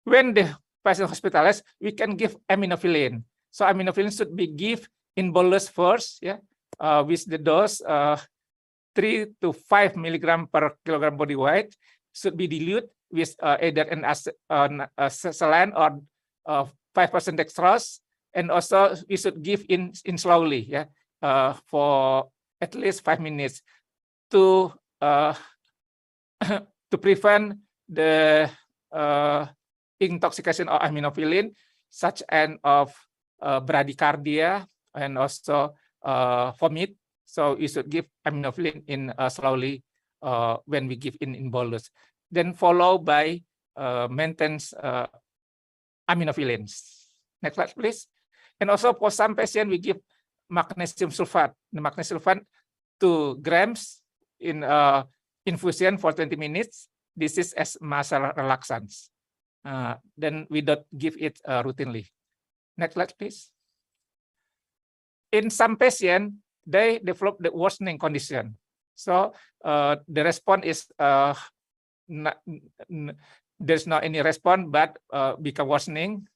[SPEAKER 6] when the patient hospitalized, we can give aminophylline. So aminophylline should be given in bolus first, with the dose 3 to 5 milligram per kilogram body weight, should be diluted with either an saline or 5% dextrose, and also we should give in slowly, for at least 5 minutes to to prevent the intoxication of aminophylline, such as of bradycardia and also vomit. So you should give aminophylline in slowly when we give in bolus. Then followed by maintenance aminophylline. Next slide, please. And also for some patients, we give magnesium sulfate. The magnesium sulfate 2 grams in infusion for 20 minutes. This is as muscle relaxants. Then we don't give it routinely. Next slide, please. In some patients, they develop the worsening condition. So the response is there's not any response, but become worsening.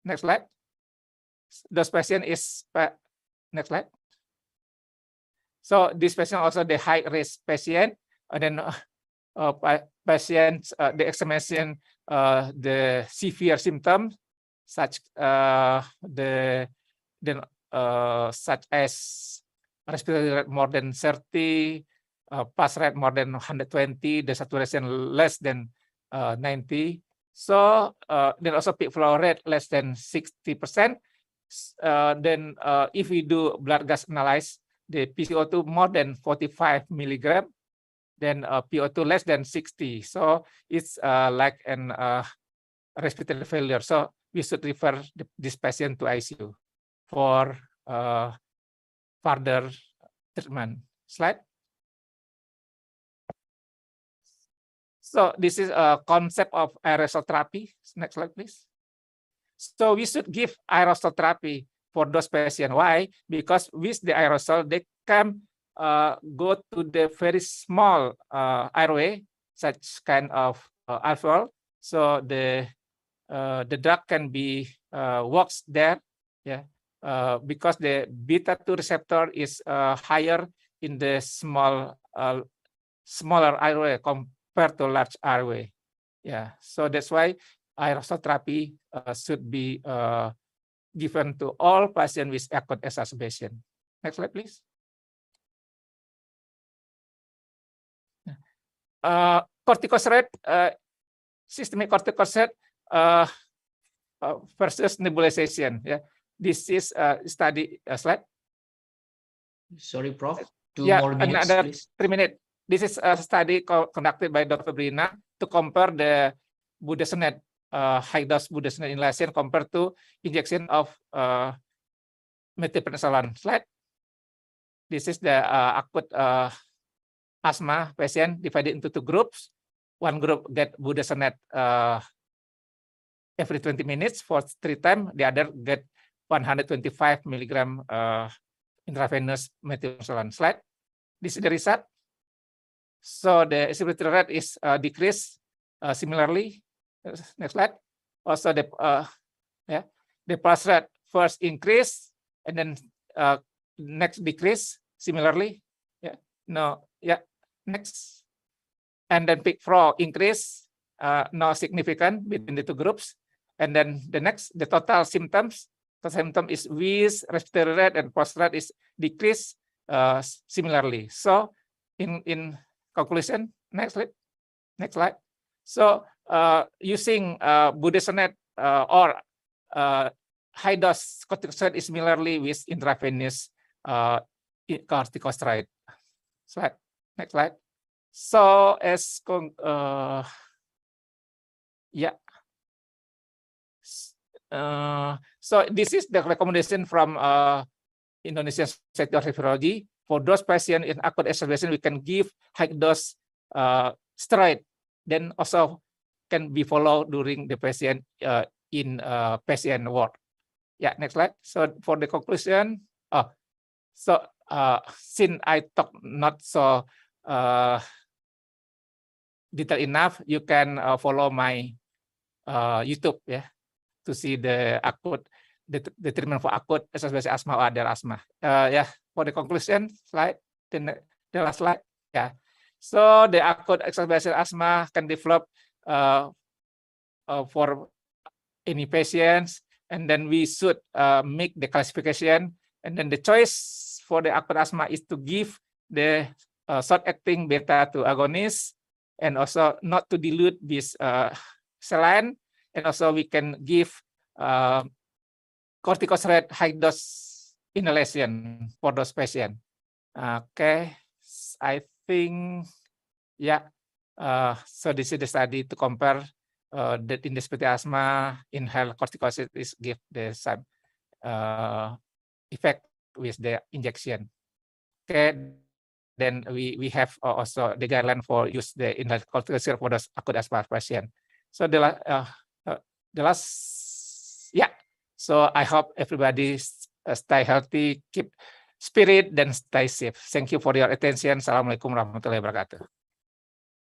[SPEAKER 6] Next slide. Those patient is next slide. So this patient also the high risk patient, and then patients the examination the severe symptoms such such as respiratory rate more than 30, pulse rate more than 120, the saturation less than 90. So then also peak flow rate less than 60%. Then if we do blood gas analysis, the PCO2 more than 45 milligram, then PO2 less than 60. So it's like an respiratory failure. So we should refer this patient to ICU for further treatment. Slide. So this is a concept of aerosol therapy. Next slide, please. So we should give aerosol therapy for those patients. Why? Because with the aerosol, they can go to the very small airway, such kind of alveol. So the drug can be works there, because the beta-2 receptor is higher in the smaller airway compared to large airway. So that's why aerosol therapy should be given to all patients with acute exacerbation. Next slide, please. Corticosteroid, systemic corticosteroid versus nebulization. This is a study slide.
[SPEAKER 4] Sorry, Prof. 2 more minutes,
[SPEAKER 6] another
[SPEAKER 4] please.
[SPEAKER 6] 3 minutes. This is a study conducted by Dr. Brina to compare the budesonide, high-dose budesonide inhalation compared to injection of methylprednisolone. Slide. This is the acute asthma patient divided into 2 groups. One group get budesonide every 20 minutes for 3 times. The other get 125 milligram intravenous methylprednisolone. Slide. This is the result. So the respiratory rate is decreased similarly. Next slide. Also the pulse rate first increase and then next decrease similarly. Next. And then peak flow increase no significant between the two groups. And then the total symptoms. The symptom is wheeze, respiratory rate, and pulse rate is decreased similarly. So in conclusion, next slide. So using budesonide or high dose corticosteroid is similarly with intravenous corticosteroid. Next slide. So as so this is the recommendation from Indonesian Society of Nephrology. For those patients in acute exacerbation, we can give high dose steroid. Then also can be followed during the patient in patient ward. Yeah, next slide. So for the conclusion, since I talk not so detailed enough, you can follow my YouTube, to see the treatment for acute exacerbation asthma or other asthma. For the conclusion slide, the last slide. So the acute exacerbation asthma can develop for any patients, and then we should make the classification. And then the choice for the acute asthma is to give the short-acting beta-2 agonist, and also not to dilute this saline. And also we can give corticosteroid high-dose inhalation for those patients. Okay, I think, so this is the study to compare that in the respiratory asthma, inhaled corticosteroid is give the same effect with the injection. Okay, then we have also the guideline for use the inhaled corticosteroid for those acute asthma patient. So the last, so I hope everybody stay healthy, keep spirit, then stay safe. Thank you for your attention. Assalamualaikum warahmatullahi wabarakatuh.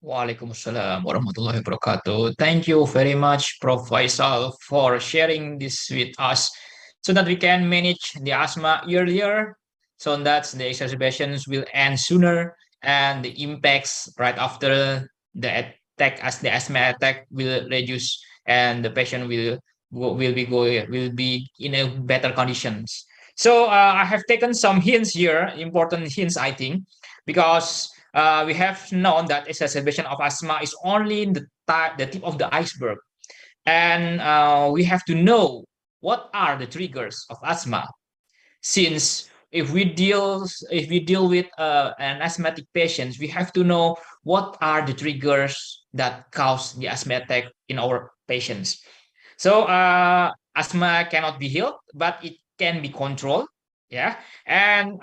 [SPEAKER 4] Waalaikumsalam warahmatullahi wabarakatuh. Thank you very much, Prof. Faisal, for sharing this with us so that we can manage the asthma earlier, so that the exacerbations will end sooner and the impacts right after the attack, as the asthma attack, will reduce and the patient will be in a better conditions. So I have taken some hints here, important hints, I think, because we have known that exacerbation of asthma is only the tip of the iceberg, and we have to know what are the triggers of asthma. Since if we deal with an asthmatic patient, we have to know what are the triggers that cause the asthma attack in our patients. So asthma cannot be healed, but it can be controlled. And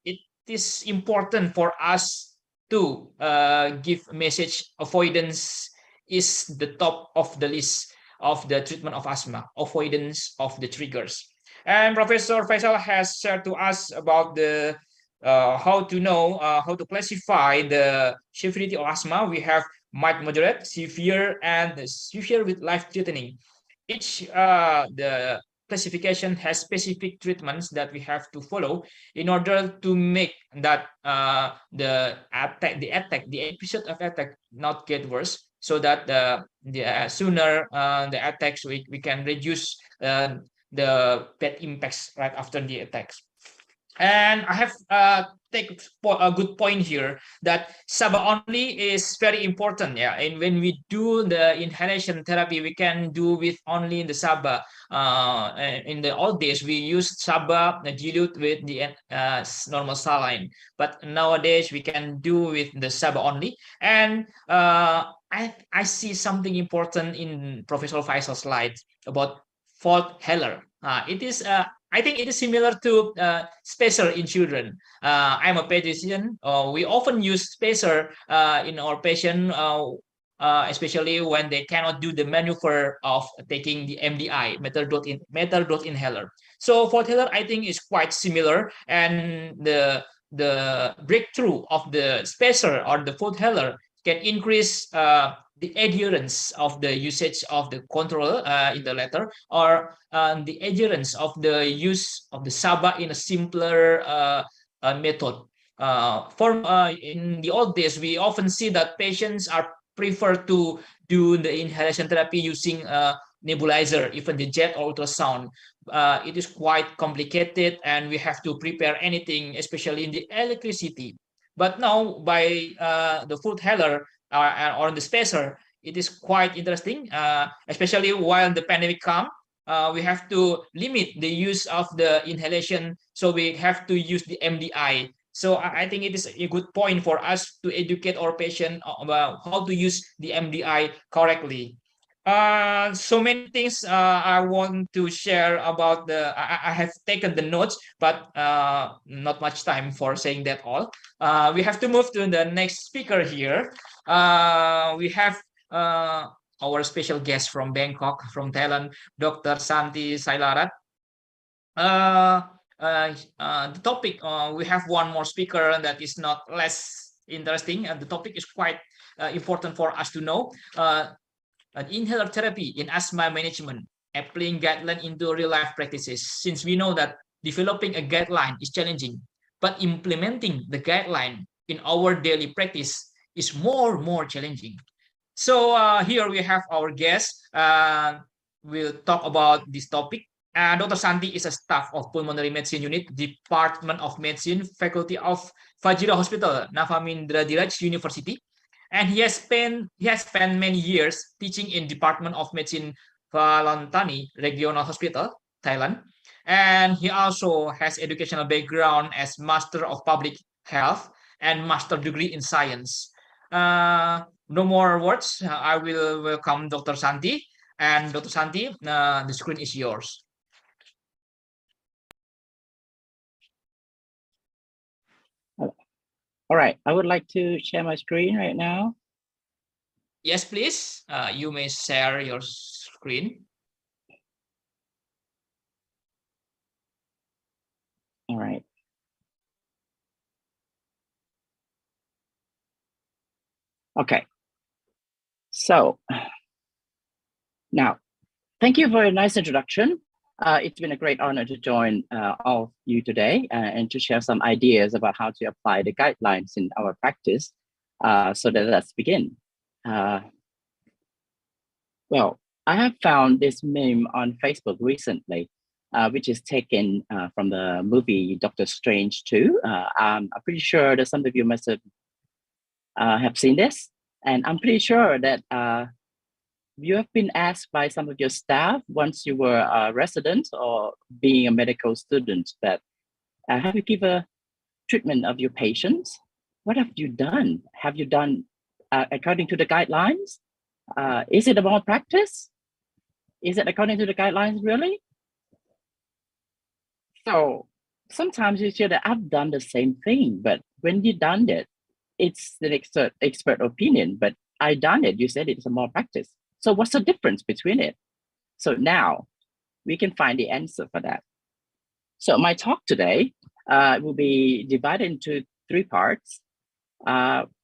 [SPEAKER 4] it is important for us to give message. Avoidance is the top of the list of the treatment of asthma, avoidance of the triggers. And Professor Faisal has shared to us about the how to classify the severity of asthma. We have mild, moderate, severe, and severe with life-threatening. Each the classification has specific treatments that we have to follow in order to make that the episode of attack not get worse, so that the sooner the attacks we can reduce the bad impacts right after the attacks. And I have take a good point here that SABA only is very important. And when we do the inhalation therapy, we can do with only the SABA. In the old days, we used SABA dilute with the normal saline, but nowadays we can do with the SABA only. And I see something important in Professor Faisal's slide about Fort Heller. It is I think it is similar to spacer in children. I'm a pediatrician. We often use spacer in our patient, especially when they cannot do the maneuver of taking the MDI, metered dose inhaler. So Fort Heller, I think, is quite similar, and the breakthrough of the spacer or the Fort Heller can increase the adherence of the usage of the control in the letter, or the adherence of the use of the SABA in a simpler method. In the old days, we often see that patients are prefer to do the inhalation therapy using a nebulizer, even the jet or ultrasound. It is quite complicated, and we have to prepare anything, especially in the electricity. But now by the food healer or the spacer, it is quite interesting, especially while the pandemic come. We have to limit the use of the inhalation, so we have to use the MDI. So I think it is a good point for us to educate our patient about how to use the MDI correctly. So many things I want to share about the. I have taken the notes, but not much time for saying that all. We have to move to the next speaker here. We have our special guest from Bangkok, from Thailand, Dr. Santi Sailarat. The topic, we have one more speaker that is not less interesting, and the topic is quite important for us to know. An inhaler therapy in asthma management, applying guideline into real life practices. Since we know that developing a guideline is challenging, but implementing the guideline in our daily practice is more challenging. So here we have our guest. We'll talk about this topic. Dr. Santi is a staff of Pulmonary Medicine Unit, Department of Medicine, Faculty of Fajira Hospital, Navamindra University. And he has spent many years teaching in Department of Medicine, Valantani Regional Hospital, Thailand. And he also has educational background as Master of Public Health and Master degree in Science. No more words. I will welcome Dr. Santi. And Dr. Santi, the screen is yours.
[SPEAKER 7] All right, I would like to share my screen right now.
[SPEAKER 4] Yes, please. You may share your screen.
[SPEAKER 7] All right. Okay. So now, thank you for a nice introduction. It's been a great honor to join all of you today and to share some ideas about how to apply the guidelines in our practice. So let's begin. Well, I have found this meme on Facebook recently, which is taken from the movie Doctor Strange 2. I'm pretty sure that some of you must have seen this. And I'm pretty sure that you have been asked by some of your staff once you were a resident or being a medical student that have you given treatment of your patients? What have you done? Have you done according to the guidelines? Is it about practice? Is it according to the guidelines really? So sometimes you hear that I've done the same thing, but when you done it, it's the expert opinion, but I done it, you said it's a more practice. So what's the difference between it? So now we can find the answer for that. So my talk today will be divided into 3 parts.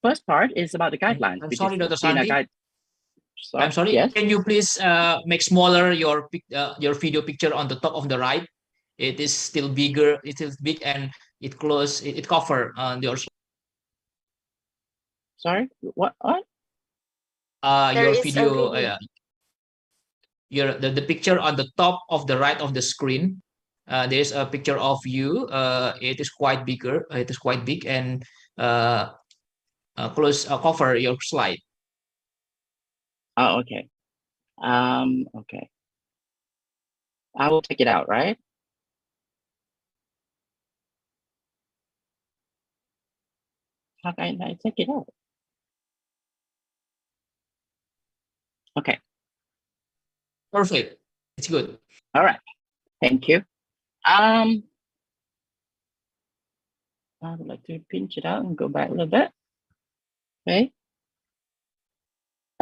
[SPEAKER 7] First part is about the guidelines.
[SPEAKER 4] I'm sorry, Dr. Santi.
[SPEAKER 7] So,
[SPEAKER 4] I'm sorry.
[SPEAKER 7] Yes?
[SPEAKER 4] Can you please make smaller your video picture on the top of the right? It is still bigger. It is big and it close. It cover your.
[SPEAKER 7] Sorry. What?
[SPEAKER 4] Your video. The picture on the top of the right of the screen. There is a picture of you. It is quite bigger. It is quite big and close cover your slide.
[SPEAKER 7] Oh, okay. Okay. I will take it out, right? How can I take it out? Okay.
[SPEAKER 4] Perfect. It's good.
[SPEAKER 7] All right. Thank you. I would like to pinch it out and go back a little bit. Okay.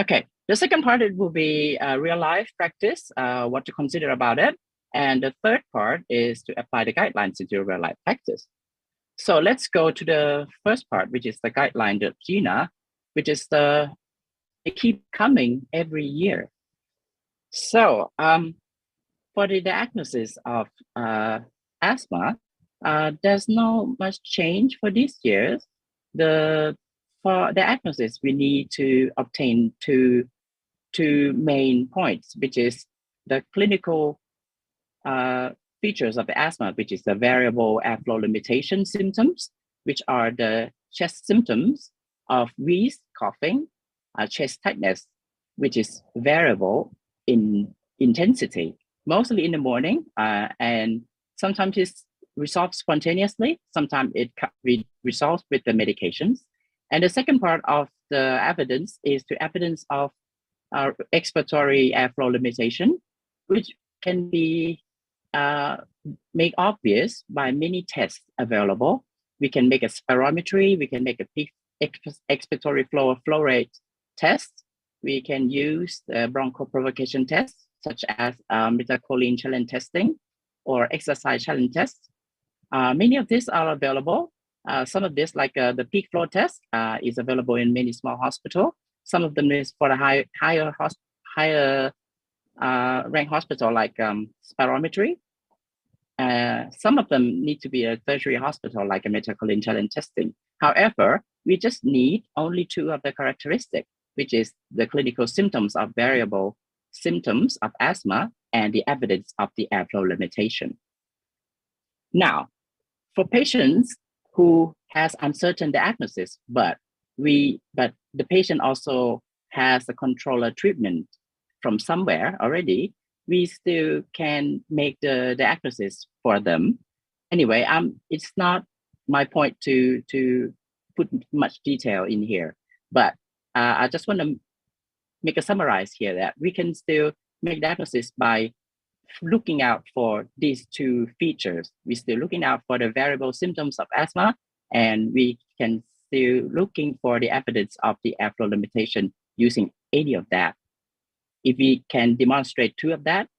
[SPEAKER 7] Okay. The second part, it will be real life practice, what to consider about it. And the third part is to apply the guidelines into real life practice. So let's go to the first part, which is the guideline, the GINA, which is it keep coming every year. So for the diagnosis of asthma, there's not much change for this year. The for diagnosis, we need to obtain two main points, which is the clinical features of the asthma, which is the variable airflow limitation symptoms, which are the chest symptoms of wheeze, coughing, chest tightness, which is variable in intensity, mostly in the morning, and sometimes it resolves spontaneously, sometimes it resolves with the medications. And the second part of the evidence is the evidence of expiratory airflow limitation, which can be made obvious by many tests available. We can make a spirometry, we can make a peak expiratory flow rate test. We can use the bronchoprovocation test, such as methacholine challenge testing or exercise challenge tests. Many of these are available. Some of this, like the peak flow test, is available in many small hospitals. Some of them is for the higher rank hospital, like spirometry. Some of them need to be a tertiary hospital, like a methacholine challenge testing. However, we just need only two of the characteristics, which is the clinical symptoms of variable symptoms of asthma and the evidence of the airflow limitation. Now, for patients who has uncertain diagnosis, but the patient also has a controller treatment from somewhere already, we still can make the diagnosis for them. Anyway, it's not my point to put much detail in here, but I just want to make a summarize here that we can still make diagnosis by looking out for these two features. We're still looking out for the variable symptoms of asthma, and we can still looking for the evidence of the airflow limitation using any of that. If we can demonstrate two of that,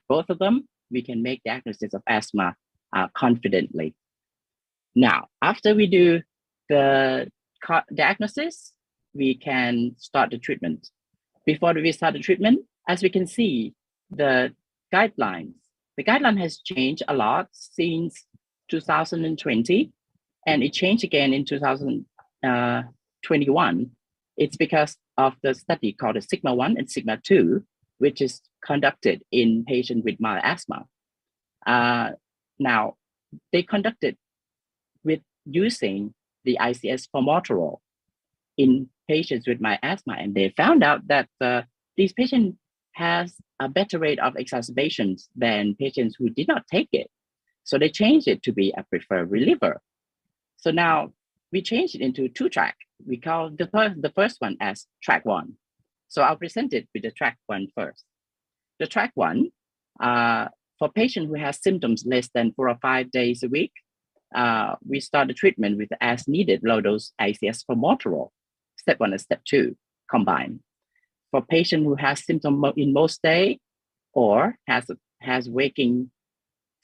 [SPEAKER 7] both of them, we can make diagnosis of asthma confidently. Now, after we do the diagnosis, we can start the treatment. Before we start the treatment, as we can see, the guideline has changed a lot since 2020, and it changed again in 2021. It's because of the study called the SIGMA-1 and SIGMA-2, which is conducted in patients with mild asthma. Now, they conducted with using the ICS formoterol in patients with mild asthma, and they found out that these patients has a better rate of exacerbations than patients who did not take it. So they changed it to be a preferred reliever. So now we changed it into two track. We call the first one as track 1. So I'll present it with the track 1 first. The track 1, for patient who has symptoms less than 4 or 5 days a week, we start the treatment with as needed low dose ICS formoterol, step 1 and step 2 combined. For patient who has symptoms in most day or has waking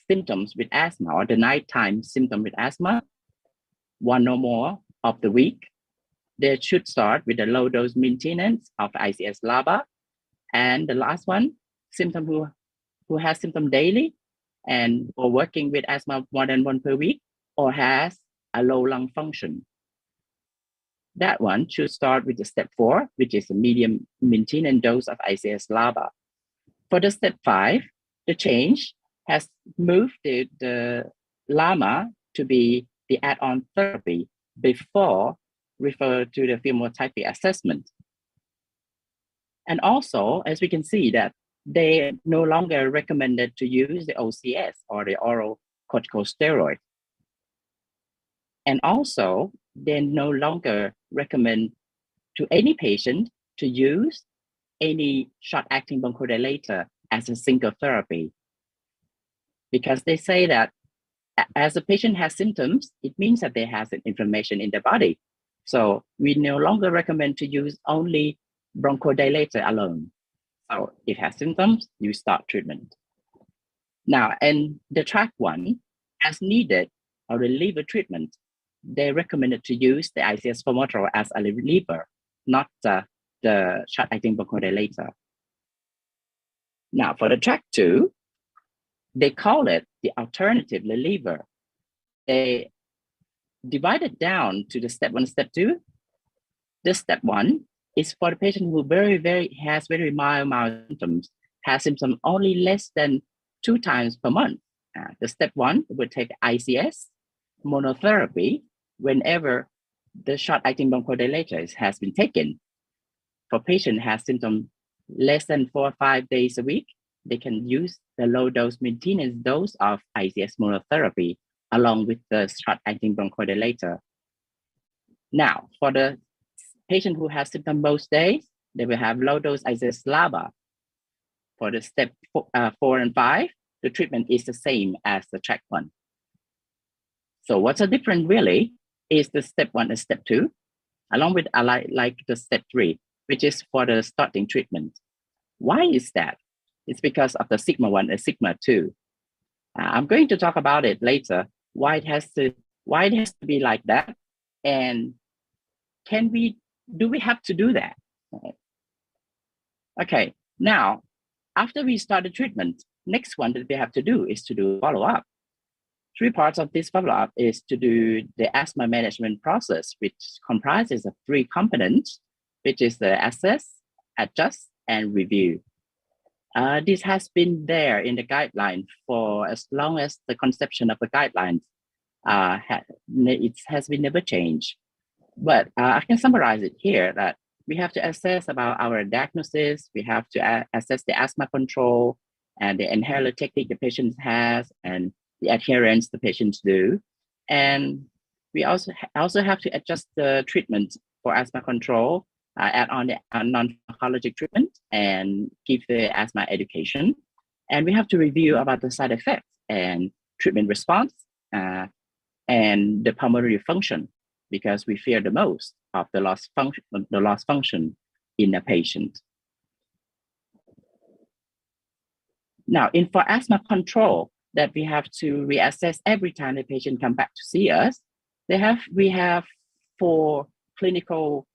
[SPEAKER 7] symptoms with asthma or the nighttime symptom with asthma, 1 or more of the week, they should start with the low dose maintenance of ICS LABA. And the last one, symptom who has symptom daily and or working with asthma more than 1 per week or has a low lung function. That one should start with the step 4, which is a medium maintenance dose of ICS LABA. For the step 5, the change has moved the LAMA to be the add-on therapy before refer to the phenotypic assessment. And also, as we can see that they no longer recommended to use the OCS or the oral corticosteroid. And also, they no longer recommend to any patient to use any short-acting bronchodilator as a single therapy. Because they say that as a patient has symptoms, it means that they have an inflammation in the body. So we no longer recommend to use only bronchodilator alone. So if it has symptoms, you start treatment. Now, in the track 1, as needed a reliever treatment, they recommended to use the ICS formoterol as a reliever, not the short-acting bronchodilator. Now, for the track 2, they call it the alternative reliever. They divided down to the step 1, step 2. The step 1 is for the patient who has very mild symptoms, has symptoms only less than 2 times per month. The step 1 would take ICS monotherapy whenever the short-acting bronchodilator has been taken. For patient has symptoms less than 4 or 5 days a week, they can use the low-dose maintenance dose of ICS monotherapy along with the short-acting bronchodilator. Now, for the patient who has symptoms most days, they will have low-dose ICS LABA. For the step 4 and 5, the treatment is the same as the track 1. So what's the difference really is the step 1 and step 2, along with like the step 3, which is for the starting treatment. Why is that? It's because of the sigma 1 and sigma 2. I'm going to talk about it later, why it has to be like that, and do we have to do that? Okay, now, after we start the treatment, next one that we have to do is to do follow-up. 3 parts of this follow-up is to do the asthma management process, which comprises of 3 components, which is the assess, adjust, and review. This has been there in the guideline for as long as the conception of the guidelines. It has been never changed. But I can summarize it here that we have to assess about our diagnosis, we have to assess the asthma control and the inhaler technique the patient has and the adherence the patients do. And we also have to adjust the treatment for asthma control, add on the non-pharmacologic treatment and give the asthma education. And we have to review about the side effects and treatment response and the pulmonary function, because we fear the most of the loss function in a patient. Now, for asthma control, that we have to reassess every time the patient come back to see us, we have 4 clinical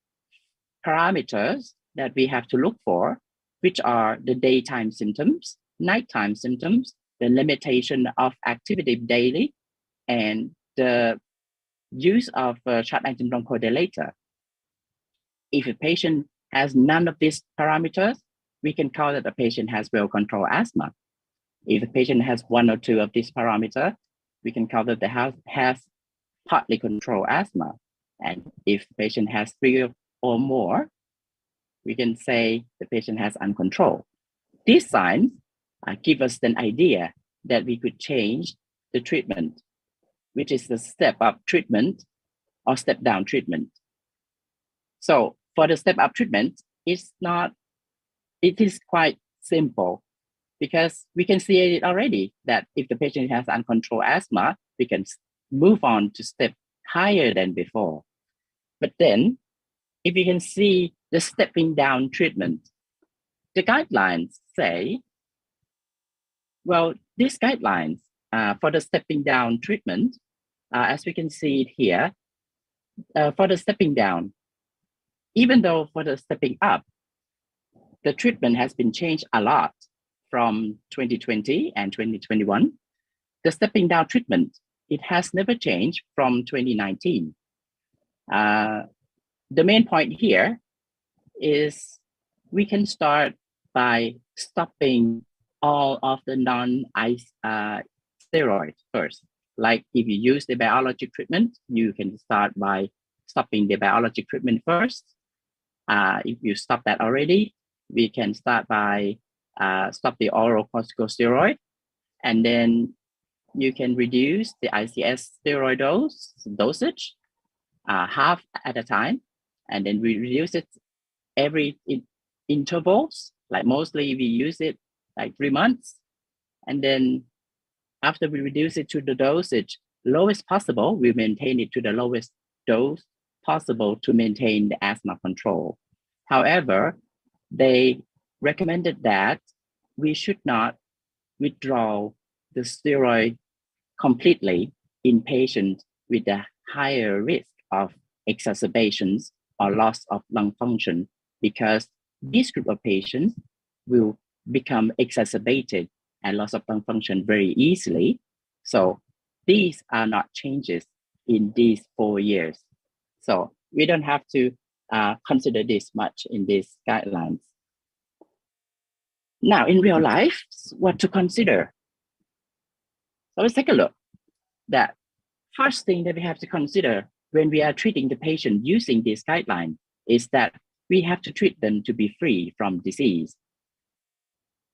[SPEAKER 7] parameters that we have to look for, which are the daytime symptoms, nighttime symptoms, the limitation of activity daily, and the use of short-acting bronchodilator. If a patient has none of these parameters, we can call that the patient has well-controlled asthma. If the patient has 1 or 2 of these parameters, we can call that they has partly controlled asthma. And if the patient has 3 or more, we can say the patient has uncontrolled. These signs give us an idea that we could change the treatment, which is the step-up treatment or step-down treatment. So for the step-up treatment, it is quite simple because we can see it already that if the patient has uncontrolled asthma, we can move on to step higher than before. But then, if you can see the stepping down treatment, the guidelines say, well, these guidelines for the stepping down treatment, as we can see it here, for the stepping down, even though for the stepping up, the treatment has been changed a lot from 2020 and 2021. The stepping down treatment, it has never changed from 2019. The main point here is we can start by stopping all of the non-steroids first. Like if you use the biologic treatment, you can start by stopping the biologic treatment first. If you stop that already, we can start by stop the oral corticosteroid, and then you can reduce the ICS steroid dosage half at a time, and then we reduce it every intervals. Like mostly we use it like 3 months, and then after we reduce it to the dosage lowest possible, we maintain it to the lowest dose possible to maintain the asthma control. However, they recommended that we should not withdraw the steroid completely in patients with a higher risk of exacerbations or loss of lung function, because this group of patients will become exacerbated and loss of lung function very easily. So these are not changes in these 4 years. So we don't have to consider this much in these guidelines. Now, in real life, what to consider? So let's take a look. That first thing that we have to consider when we are treating the patient using this guideline is that we have to treat them to be free from disease.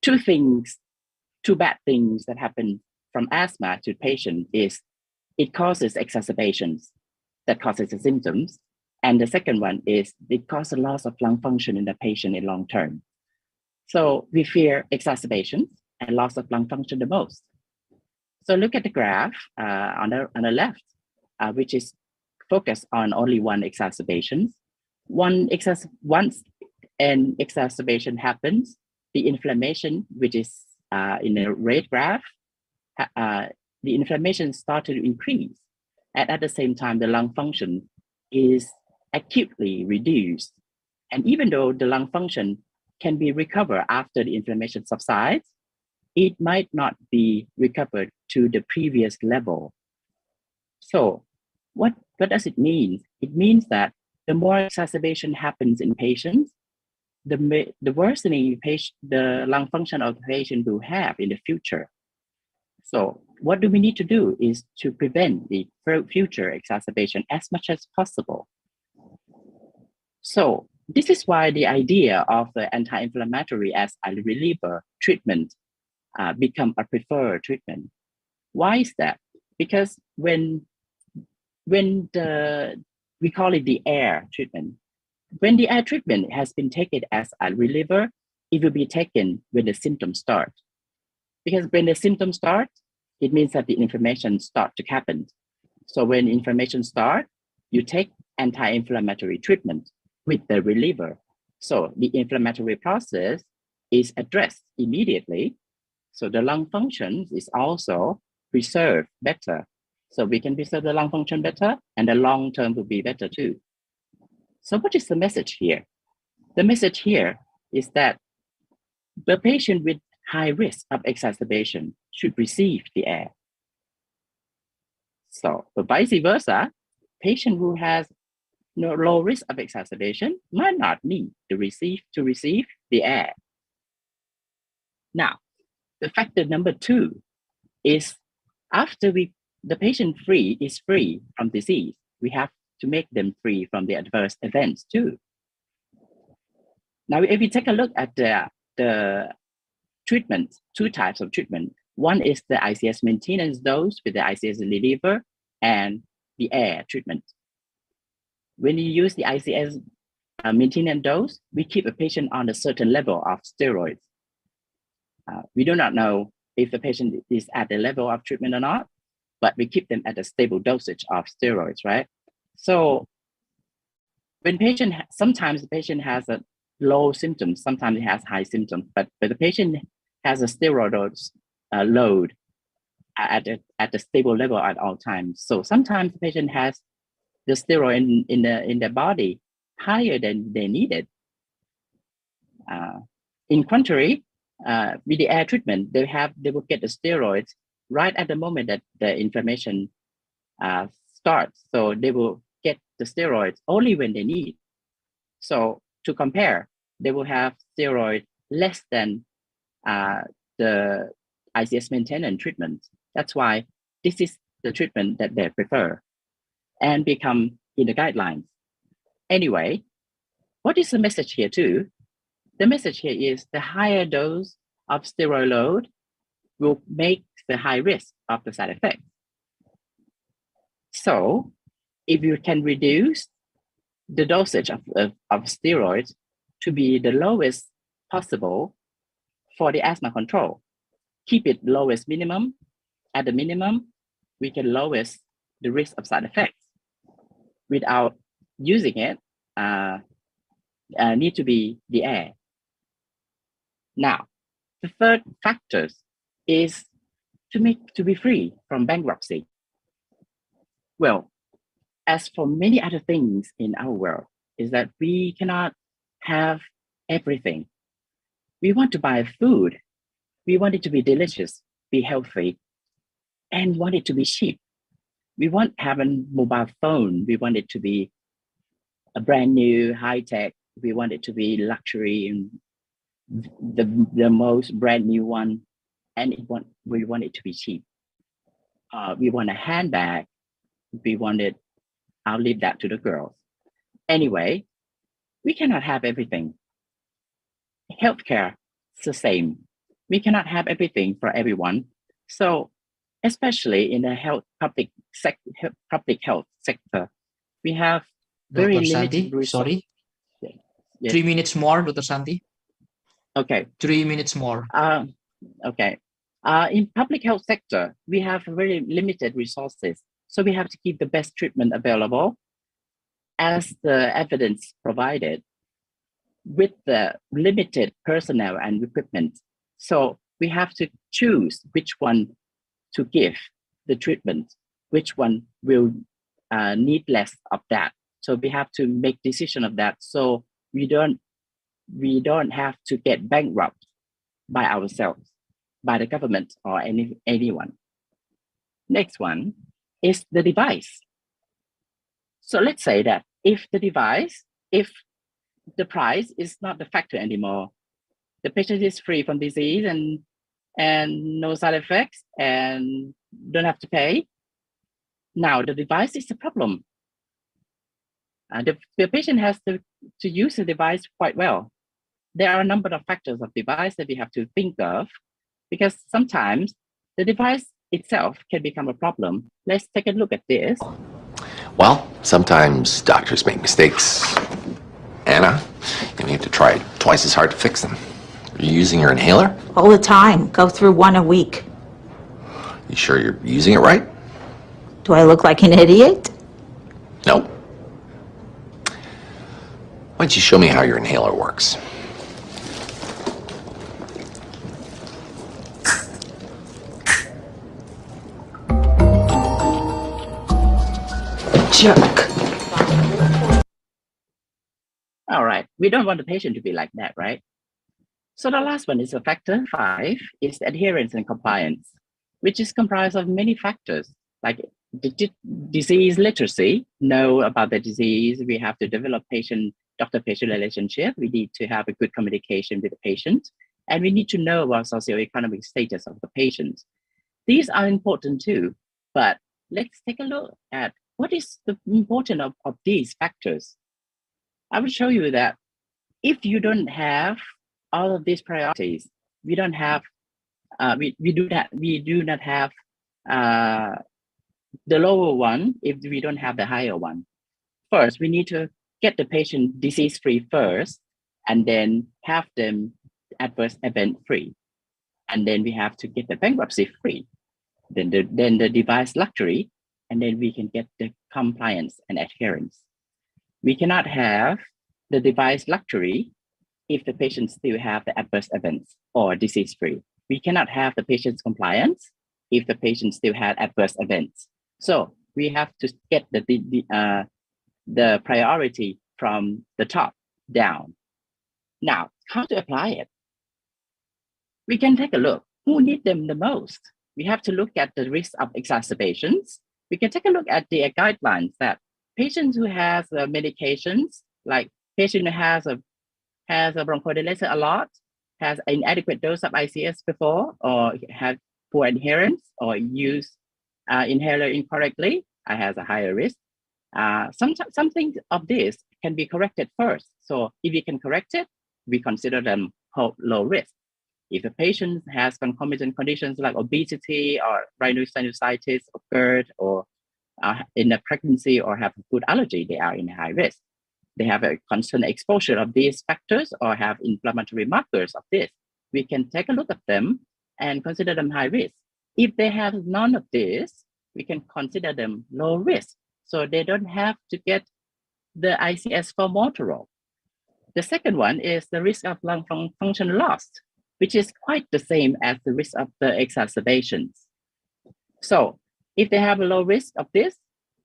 [SPEAKER 7] Two bad things that happen from asthma to patient is it causes exacerbations that causes the symptoms. And the second one is it causes loss of lung function in the patient in long term. So we fear exacerbations and loss of lung function the most. So look at the graph on the left, which is focused on only one exacerbation. Once an exacerbation happens, the inflammation, which is in the red graph, the inflammation started to increase. And at the same time, the lung function is acutely reduced. And even though the lung function can be recovered after the inflammation subsides, it might not be recovered to the previous level. So what does it mean? It means that the more exacerbation happens in patients, the worsening the lung function of the patient will have in the future. So what do we need to do is to prevent the future exacerbation as much as possible. So this is why the idea of the anti-inflammatory as a reliever treatment become a preferred treatment. Why is that? Because when we call it the air treatment, when the air treatment has been taken as a reliever, it will be taken when the symptoms start. Because when the symptoms start, it means that the inflammation starts to happen. So when inflammation starts, you take anti-inflammatory treatment with the reliever. So the inflammatory process is addressed immediately. So the lung function is also preserved better. So we can preserve the lung function better, and the long term will be better too. So what is the message here? The message here is that the patient with high risk of exacerbation should receive the air. So vice versa, patient who has low risk of exacerbation might not need to receive the air. Now, the factor number 2 is after the patient is free from disease, we have to make them free from the adverse events too. Now, if we take a look at the treatment, 2 types of treatment. One is the ICS maintenance dose with the ICS reliever and the air treatment. When you use the ICS maintenance dose, we keep a patient on a certain level of steroids. We do not know if the patient is at the level of treatment or not, but we keep them at a stable dosage of steroids, right? So when sometimes the patient has a low symptoms, sometimes it has high symptoms, but the patient has a steroid load at a stable level at all times. So sometimes the patient has the steroid in their body higher than they needed. In contrary, with the air treatment, they will get the steroids right at the moment that the inflammation starts. So they will get the steroids only when they need. So to compare, they will have steroid less than the ICS maintenance treatment. That's why this is the treatment that they prefer and become in the guidelines. Anyway, what is the message here too? The message here is the higher dose of steroid load will make the high risk of the side effects. So if you can reduce the dosage of steroids to be the lowest possible for the asthma control, keep it lowest minimum. At the minimum, we can lower the risk of side effects without using it. Need to be the air. Now, the third factor is to be free from bankruptcy. Well, as for many other things in our world, is that we cannot have everything. We want to buy food. We want it to be delicious, be healthy, and want it to be cheap. We want to have a mobile phone. We want it to be a brand new high tech. We want it to be luxury and the most brand new one, and we want it to be cheap. We want a handbag. I'll leave that to the girls. Anyway, we cannot have everything. Healthcare, it's the same. We cannot have everything for everyone. So, especially in the public health sector, we have very
[SPEAKER 4] Dr.
[SPEAKER 7] limited
[SPEAKER 4] Santi,
[SPEAKER 7] resources.
[SPEAKER 4] sorry.
[SPEAKER 7] Yes.
[SPEAKER 4] 3 minutes more, Dr. Santi.
[SPEAKER 7] Okay.
[SPEAKER 4] 3 minutes more.
[SPEAKER 7] Okay. In public health sector, we have very limited resources. So we have to keep the best treatment available as the evidence provided with the limited personnel and equipment. So we have to choose which one to give the treatment, which one will need less of that. So we have to make decision of that. So we don't have to get bankrupt by ourselves, by the government or anyone. Next one is the device. So let's say that if the price is not the factor anymore, the patient is free from disease and no side effects and don't have to pay. Now the device is a problem. The patient has to use the device quite well. There are a number of factors of device that we have to think of, because sometimes the device itself can become a problem. Let's take a look at this.
[SPEAKER 8] Well, sometimes doctors make mistakes, Anna, and you have to try twice as hard to fix them. Are you using your inhaler?
[SPEAKER 9] All the time. Go through one a week.
[SPEAKER 8] You sure you're using it right?
[SPEAKER 9] Do I look like an idiot?
[SPEAKER 8] No. Why don't you show me how your inhaler works?
[SPEAKER 9] Jerk.
[SPEAKER 7] All right, we don't want the patient to be like that, right? So the last one is a factor 5, is adherence and compliance, which is comprised of many factors, like disease literacy, know about the disease. We have to develop doctor-patient relationship. We need to have a good communication with the patient, and we need to know about socioeconomic status of the patient. These are important too, but let's take a look at what is the importance of these factors. I will show you that if you don't have all of these priorities, we don't have, we do not have the lower one if we don't have the higher one. First, we need to get the patient disease-free first, and then have them adverse event-free. And then we have to get the bankruptcy-free, then the device luxury, and then we can get the compliance and adherence. We cannot have the device luxury if the patient still have the adverse events or disease-free. We cannot have the patient's compliance if the patient still had adverse events. So we have to get the priority from the top down. Now, how to apply it? We can take a look. Who need them the most? We have to look at the risk of exacerbations. We can take a look at the guidelines that patients who has medications, like patient who has a bronchodilator a lot, has inadequate dose of ICS before, or have poor adherence, or use inhaler incorrectly, has a higher risk. Something of this can be corrected first. So if we can correct it, we consider them low risk. If the patient has concomitant conditions like obesity or rhinosinusitis or GERD, or in a pregnancy or have a food allergy, they are in high risk. They have a constant exposure of these factors or have inflammatory markers of this. We can take a look at them and consider them high risk. If they have none of this, we can consider them low risk. So they don't have to get the ICS formoterol. The second one is the risk of lung function loss, which is quite the same as the risk of the exacerbations. So if they have a low risk of this,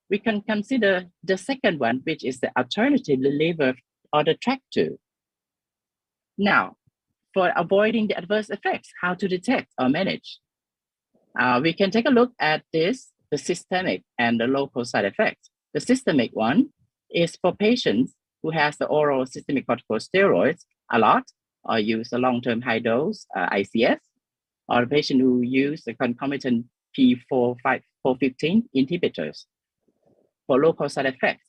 [SPEAKER 7] we can consider the second one, which is the alternative liver or the tract 2. Now, for avoiding the adverse effects, how to detect or manage? We can take a look at this, the systemic and the local side effects. The systemic one is for patients who has the oral systemic corticosteroids a lot, or use a long-term high dose ICS, or a patient who use the concomitant P415 inhibitors. For local side effects,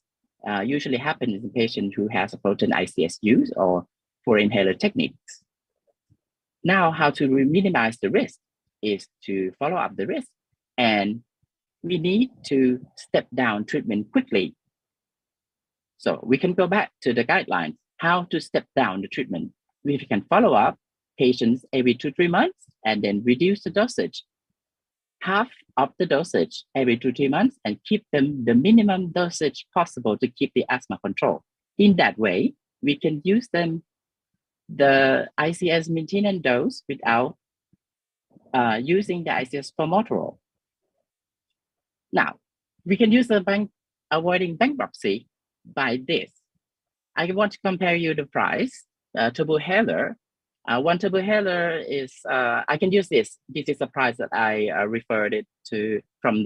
[SPEAKER 7] usually happen in patients who has a potent ICS use or for inhaler techniques. Now, how to minimize the risk is to follow up the risk, and we need to step down treatment quickly. So we can go back to the guidelines, how to step down the treatment. We can follow up patients every 2-3 months and then reduce the dosage. Half of the dosage every 2-3 months and keep them the minimum dosage possible to keep the asthma control. In that way, we can use them the ICS maintenance dose without using the ICS formoterol. Now, we can use the avoiding bankruptcy by this. I want to compare you the price. Turbohaler, one turbohaler is, I can use this. This is the price that I referred it to from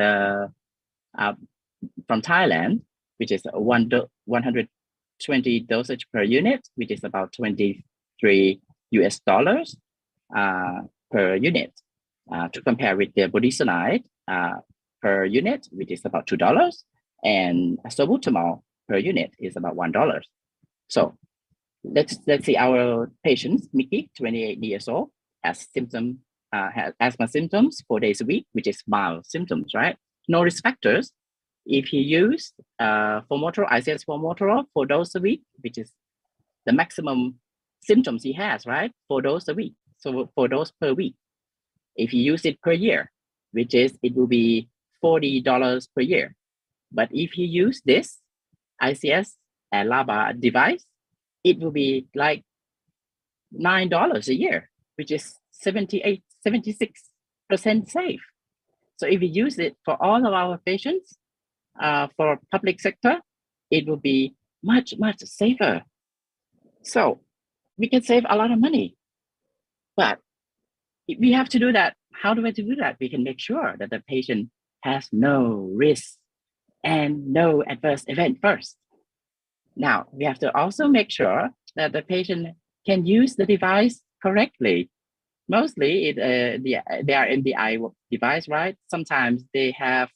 [SPEAKER 7] Thailand, which is 120 dosage per unit, which is about $23 per unit. To compare with the budesonide per unit, which is about $2, and salbutamol per unit is about $1. So let's see our patient, Mickey, 28 years old, has asthma symptoms 4 days a week, which is mild symptoms, right? No risk factors. If he used formoterol, ICS formoterol 4 doses a week, which is the maximum symptoms he has, right? 4 doses a week, so 4 doses per week. If you use it per year, which is, it will be $40 per year. But if you use this ICS and LABA device, it will be like $9 a year, which is 76% safe. So if you use it for all of our patients, for public sector, it will be much, much safer. So we can save a lot of money. But we have to do that. How do we do that? We can make sure that the patient has no risk and no adverse event first. Now, we have to also make sure that the patient can use the device correctly. Mostly, they are MDI device, right? Sometimes they have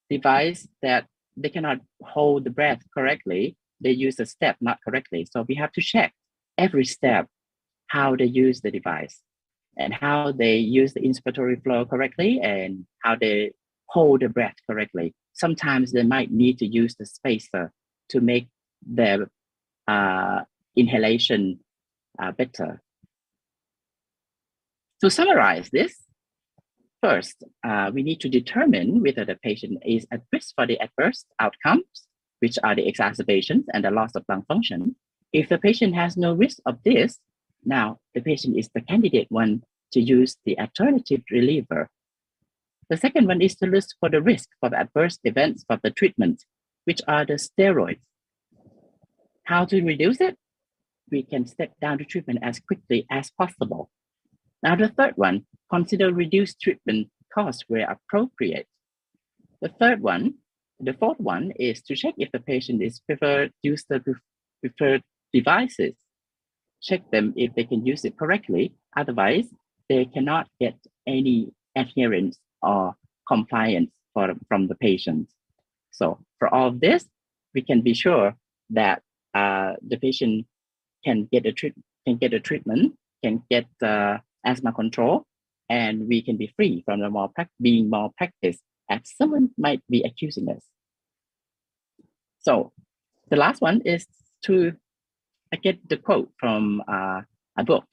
[SPEAKER 7] device that they cannot hold the breath correctly. They use the step not correctly. So we have to check every step how they use the device and how they use the inspiratory flow correctly and how they hold the breath correctly. Sometimes they might need to use the spacer to make their inhalation better. To summarize this, first, we need to determine whether the patient is at risk for the adverse outcomes, which are the exacerbations and the loss of lung function. If the patient has no risk of this, now the patient is the candidate one to use the alternative reliever. The second one is to look for the risk for the adverse events of the treatment, which are the steroids. How to reduce it? We can step down the treatment as quickly as possible. Now the third one, consider reduced treatment costs where appropriate. The fourth one is to check if the patient is use the preferred devices. Check them if they can use it correctly. Otherwise, they cannot get any adherence or compliance from the patients. So for all of this, we can be sure that the patient can get a treatment, can get asthma control, and we can be free from the being malpractice as someone might be accusing us. So the last one is I get the quote from a book,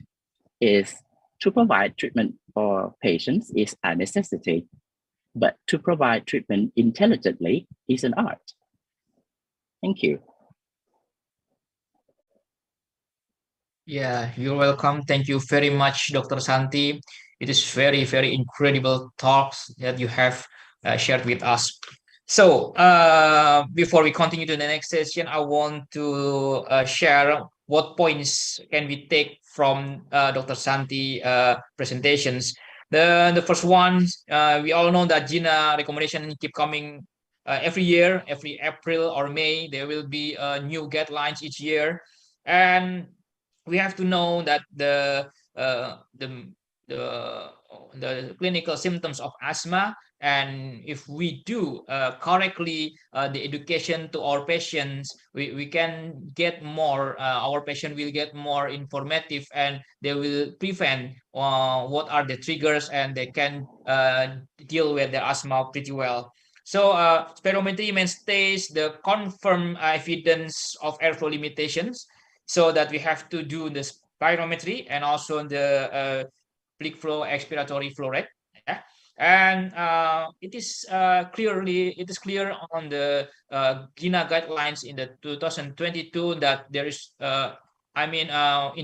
[SPEAKER 7] is to provide treatment for patients is a necessity, but to provide treatment intelligently is an art. Thank you.
[SPEAKER 4] Yeah, you're welcome. Thank you very much, Dr. Santi. It is very, very incredible talks that you have shared with us. So before we continue to the next session, I want to share what points can we take from Dr. Santi presentations. The first one, we all know that GINA recommendation keep coming every year, every April or May, there will be new guidelines each year, and we have to know that the clinical symptoms of asthma, and if we do correctly the education to our patients, we can get more, our patient will get more informative, and they will prevent what are the triggers, and they can deal with their asthma pretty well. So spirometry maintains the confirmed evidence of airflow limitations, so that we have to do the spirometry and also the peak flow expiratory flow rate. Yeah. And it is clear on the GINA guidelines in the 2022 that there is in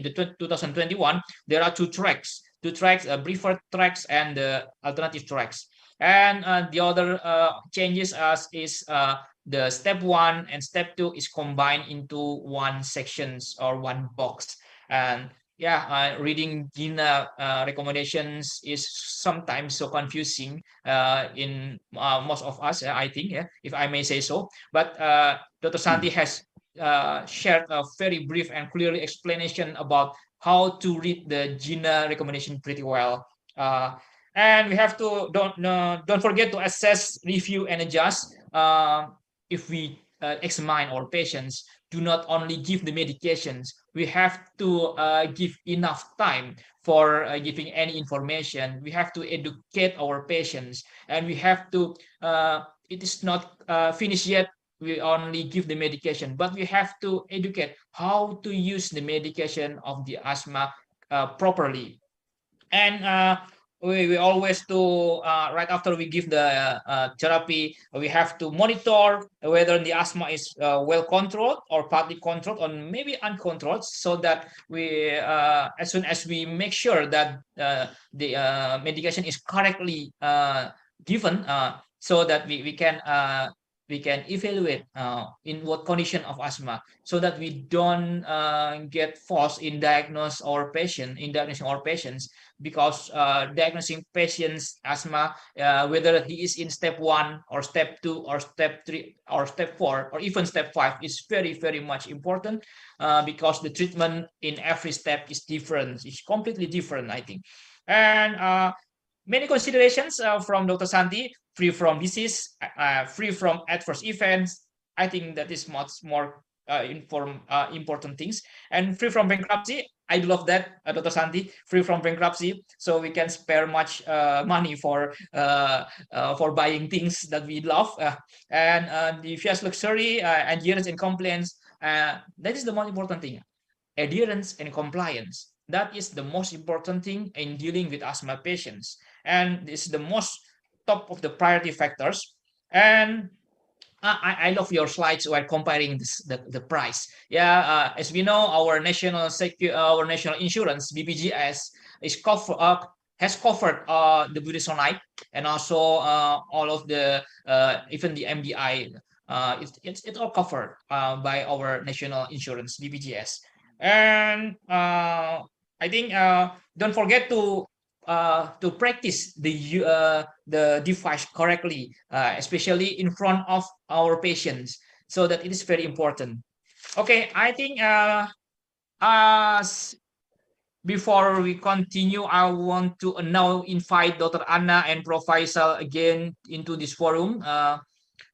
[SPEAKER 4] the 2021 there are two tracks, preferred tracks and alternative tracks. And the other changes is the step 1 and step 2 is combined into one sections or one box. And yeah, reading GINA recommendations is sometimes so confusing in most of us, I think, yeah, if I may say so. But Dr. Santi has shared a very brief and clear explanation about how to read the GINA recommendation pretty well. And we have to don't forget to assess, review, and adjust if we examine our patients. Do not only give the medications, we have to give enough time for giving any information. We have to educate our patients, and we have to it is not finished yet. We only give the medication, but we have to educate how to use the medication of the asthma properly. And we always do right after we give the therapy, we have to monitor whether the asthma is well controlled or partly controlled or maybe uncontrolled, so that we as soon as we make sure that the medication is correctly given, so that we can evaluate in what condition of asthma, so that we don't get false in diagnosing our patients, because diagnosing patients asthma, whether he is in step 1 or step 2 or step 3 or step 4 or even step 5 is very, very much important, because the treatment in every step is different. It's completely different, I think. And many considerations from Dr. Santi: free from disease, free from adverse events. I think that is much more important things. And free from bankruptcy. I love that, Dr. Santi, free from bankruptcy, so we can spare much money for buying things that we love. And the fierce luxury, adherence and compliance. That is the most important thing. Adherence and compliance. That is the most important thing in dealing with asthma patients, and this is the most top of the priority factors. And I love your slides while comparing the price. Yeah, as we know, our national insurance BPJS is has covered the budesonide, and also all of the even the MDI. It's all covered by our national insurance BPJS. And I think don't forget to practice the device correctly, especially in front of our patients, so that it is very important. Okay, I think before we continue, I want to now invite Dr. Anna and Prof. Faisal again into this forum.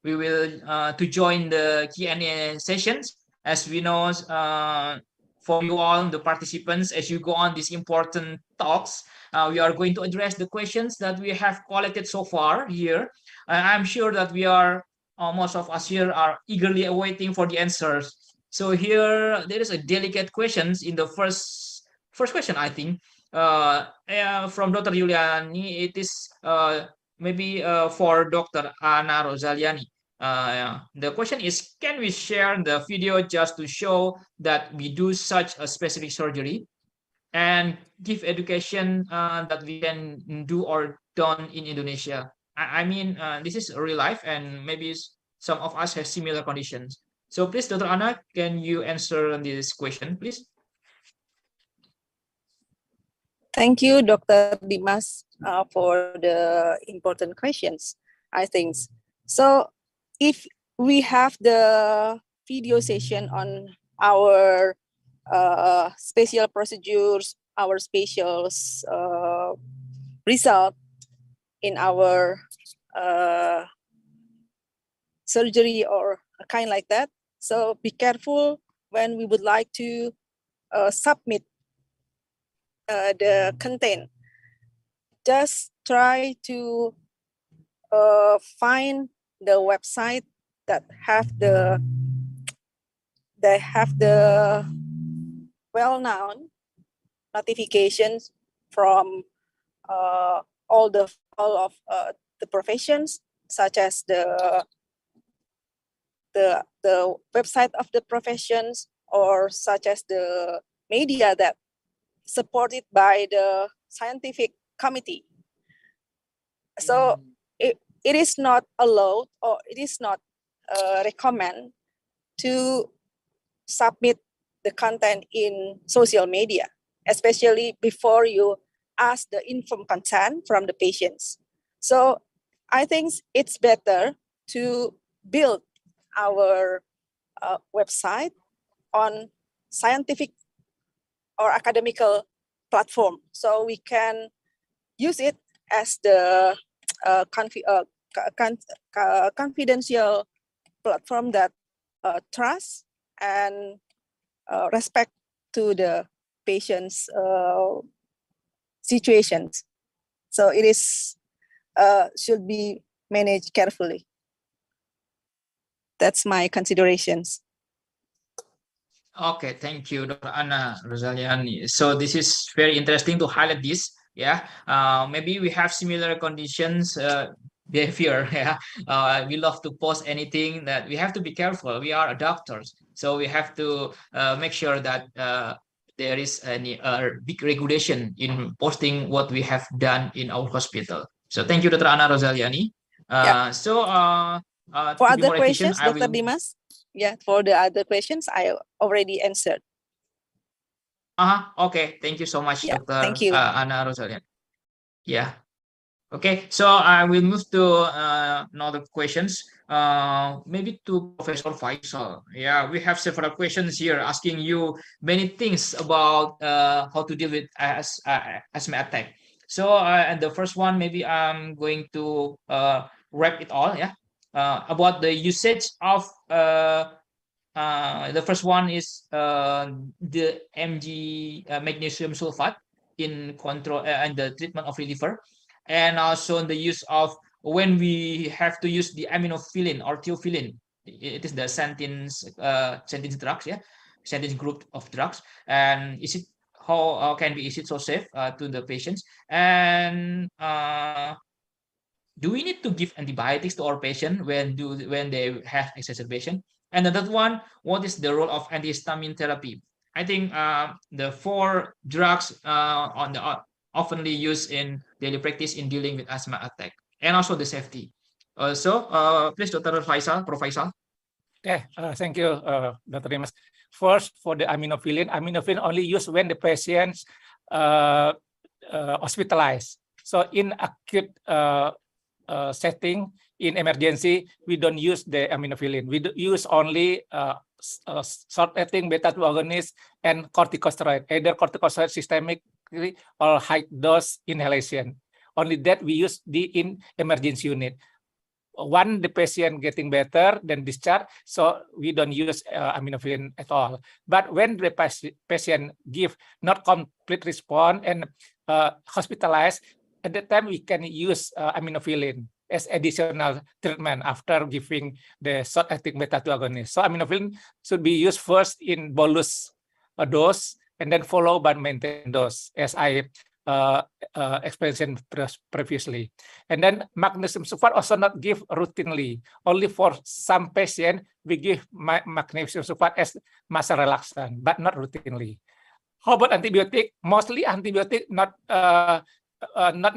[SPEAKER 4] We will to join the Q&A sessions. As we know, for you all, the participants, as you go on these important talks, we are going to address the questions that we have collected so far here. I'm sure that we are, most of us here are eagerly awaiting for the answers. So here, there is a delicate questions in the first question, I think, from Dr. Yuliani. It is maybe for Dr. Anna Rosaliani. The question is, can we share the video just to show that we do such a specific surgery, and give education that we can do or done in Indonesia? I mean, this is real life, and maybe some of us have similar conditions. So please, Dr. Anna, can you answer this question, please?
[SPEAKER 10] Thank you, Dr. Dimas, for the important questions, I think. So if we have the video session on our special procedures, our special result in our surgery or a kind like that. So be careful when we would like to submit the content. Just try to find the website that have the well-known notifications from all of the professions, such as the website of the professions, or such as the media that supported by the scientific committee. So it is not allowed, or it is not recommended to submit the content in social media, especially before you ask the informed consent from the patients. So I think it's better to build our website on scientific or academical platform, so we can use it as the confidential platform that trust and respect to the patient's situations. So it is should be managed carefully. That's my considerations.
[SPEAKER 4] Okay, thank you, Dr. Anna Rosaliani. So this is very interesting to highlight this. Yeah, maybe we have similar conditions, behavior. Yeah, we love to post anything that we have to be careful. We are doctors, so we have to make sure that there is any big regulation in posting what we have done in our hospital. So thank you, Dr. Anna Rosaliani.
[SPEAKER 10] Yeah.
[SPEAKER 4] So
[SPEAKER 10] For
[SPEAKER 4] to be
[SPEAKER 10] other
[SPEAKER 4] more efficient,
[SPEAKER 10] questions,
[SPEAKER 4] I
[SPEAKER 10] Dr.
[SPEAKER 4] will.
[SPEAKER 10] Dimas? Yeah, for the other questions, I already answered.
[SPEAKER 4] Okay, thank you so much,
[SPEAKER 10] Yeah,
[SPEAKER 4] Dr.
[SPEAKER 10] thank you.
[SPEAKER 4] Anna Rosalian. Yeah. Okay, so I will move to another questions. Maybe to Professor Faisal. Yeah, we have several questions here asking you many things about how to deal with asthma attack. So, and the first one, maybe I'm going to wrap it all. Yeah, about the usage of the first one is the Mg magnesium sulfate in control and the treatment of reliever, and also the use of when we have to use the aminophylline or theophylline. It is the sentence drugs, yeah, sentence group of drugs. And is it how can be is it so safe to the patients? And do we need to give antibiotics to our patient when they have exacerbation? And the third one, what is the role of antihistamine therapy? I think the four drugs on the oftenly used in daily practice in dealing with asthma attack, and also the safety. So please, Dr. Faisal, Prof. Faisal.
[SPEAKER 6] Okay, thank you, Dr. Dimas. First, for the aminophylline only used when the patient's hospitalized. So in acute setting, in emergency, we don't use the aminophylline. We use only short-acting beta-2 agonist and corticosteroid, either corticosteroid systemically or high-dose inhalation. Only that we use in emergency unit. When the patient getting better, then discharge, so we don't use aminophylline at all. But when the patient give not complete response and hospitalized, at that time we can use aminophylline as additional treatment after giving the short-acting beta-2 agonist. So aminophylline should be used first in bolus dose and then followed by maintained dose, as I explained previously. And then magnesium sulfate also not give routinely. Only for some patient we give magnesium sulfate as muscle relaxant, but not routinely. How about antibiotic? Mostly antibiotic not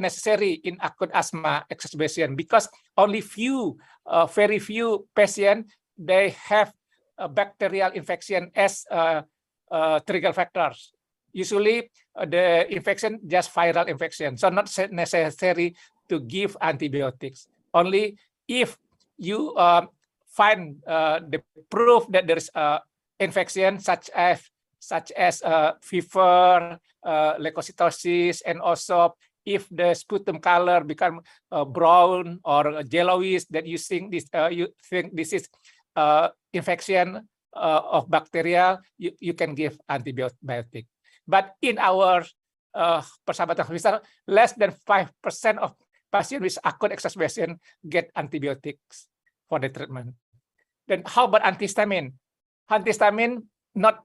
[SPEAKER 6] necessary in acute asthma exacerbation, because only very few patients they have a bacterial infection as trigger factors. Usually the infection just viral infection, so not necessary to give antibiotics. Only if you find the proof that there is infection such as fever, leukocytosis, and also if the sputum color become brown or yellowish, that you think this is infection of bacteria, you can give antibiotic. But in our persahabatan hospital, less than 5% of patients with acute exacerbation get antibiotics for the treatment. Then how about antihistamine? Antihistamine not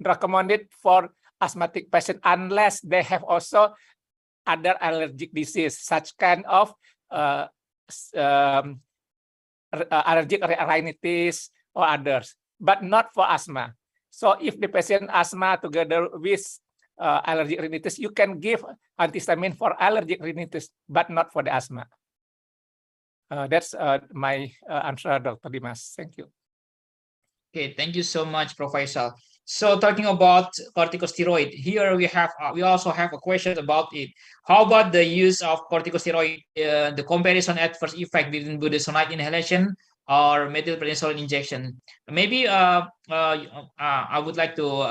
[SPEAKER 6] recommended for asthmatic patients unless they have also other allergic disease, such kind of allergic rhinitis or others, but not for asthma. So if the patient asthma together with allergic rhinitis, you can give antihistamine for allergic rhinitis, but not for the asthma. That's my answer, Dr. Dimas. Thank you.
[SPEAKER 4] Okay, thank you so much, Professor. So talking about corticosteroid, here we also have a question about it. How about the use of corticosteroid, the comparison adverse effect between budesonide inhalation or methylprednisolone injection? Maybe I would like to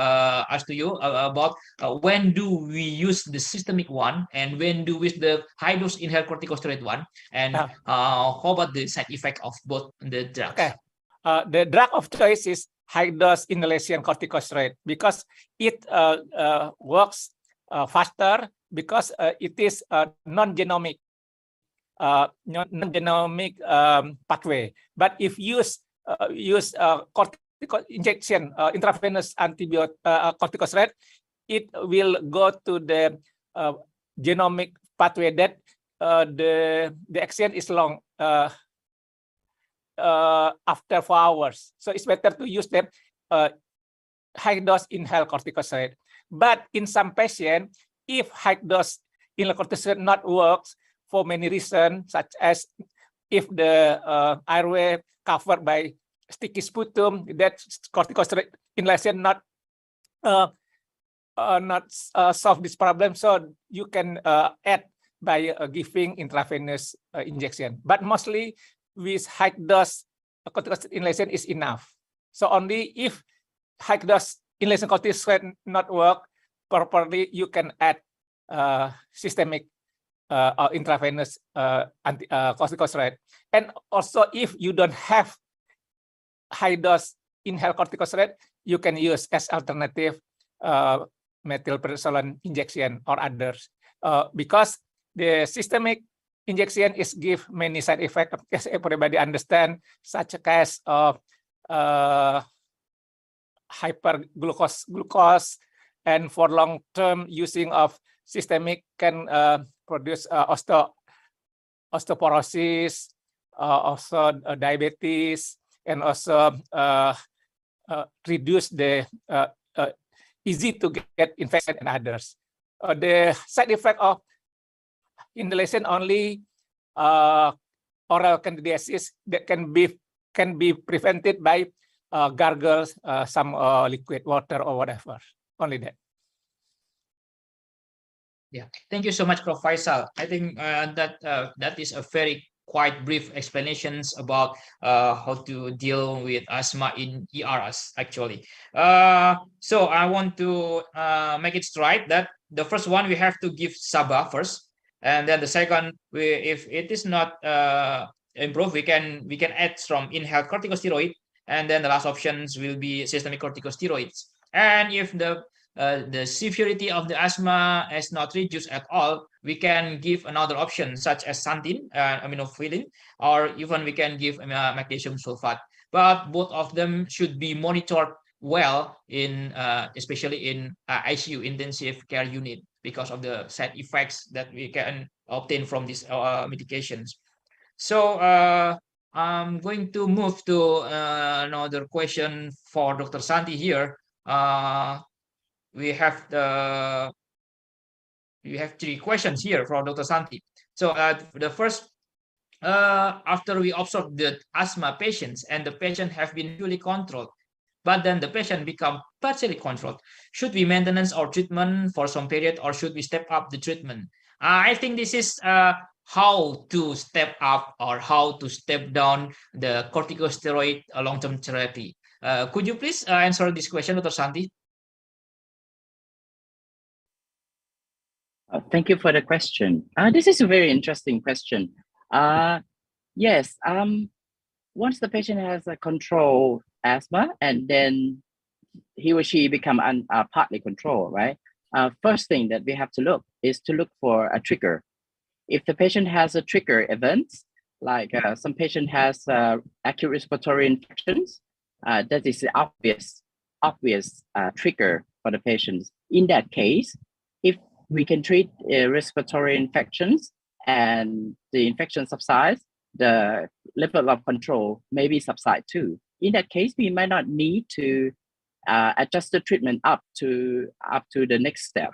[SPEAKER 4] ask to you about when do we use the systemic one and when do we use the high dose inhaled corticosteroid one, and how about the side effect of both the drugs?
[SPEAKER 6] Okay. The drug of choice is high dose inhalation corticosteroid because it works faster because it is non-genomic pathway. But if use injection intravenous corticosteroid, it will go to the genomic pathway that the action is long. After 4 hours, so it's better to use the high dose inhaled corticosteroid. But in some patients, if high dose inhaled corticosteroid not works for many reasons, such as if the airway covered by sticky sputum, that corticosteroid inhalation not solve this problem. So you can add by giving intravenous injection. But mostly with high dose corticosteroid inhalation is enough. So only if high dose inhalation corticosteroid not work properly, you can add systemic or intravenous corticosteroid. And also if you don't have high dose inhaled corticosteroid, you can use as alternative methylprednisolone injection or others, because the systemic injection is give many side effects, as everybody understand, such as hyperglucose, and for long-term using of systemic can produce osteoporosis, also diabetes, and also reduce the easy to get infection and others. The side effect of inhalation only oral candidiasis that can be prevented by gargles, some liquid water or whatever. Only that.
[SPEAKER 4] Yeah, thank you so much, Professor. I think that is a very quite brief explanations about how to deal with asthma in ERs actually. So I want to make it straight that the first one we have to give SABA first. And then the second, if it is not improved, we can add from inhaled corticosteroid, and then the last options will be systemic corticosteroids. And if the severity of the asthma is not reduced at all, we can give another option such as xanthine, aminophylline, or even we can give magnesium sulfate. But both of them should be monitored well in especially in ICU, intensive care unit, because of the side effects that we can obtain from these medications. So I'm going to move to another question for Dr. Santi here. We have 3 questions here from Dr. Santi. So the first, after we observe the asthma patients and the patient have been fully controlled, but then the patient become partially controlled, should we maintenance or treatment for some period, or should we step up the treatment? I think this is how to step up or how to step down the corticosteroid long-term therapy. Could you please answer this question, Dr. Santi?
[SPEAKER 7] Thank you for the question. This is a very interesting question. Yes, once the patient has a controlled asthma and then he or she become partly controlled, right? First thing that we have to look is to look for a trigger. If the patient has a trigger event, like some patient has acute respiratory infections, that is the obvious trigger for the patients. In that case, if we can treat respiratory infections and the infection subsides, the level of control maybe subside too. In that case, we might not need to adjust the treatment up to the next step.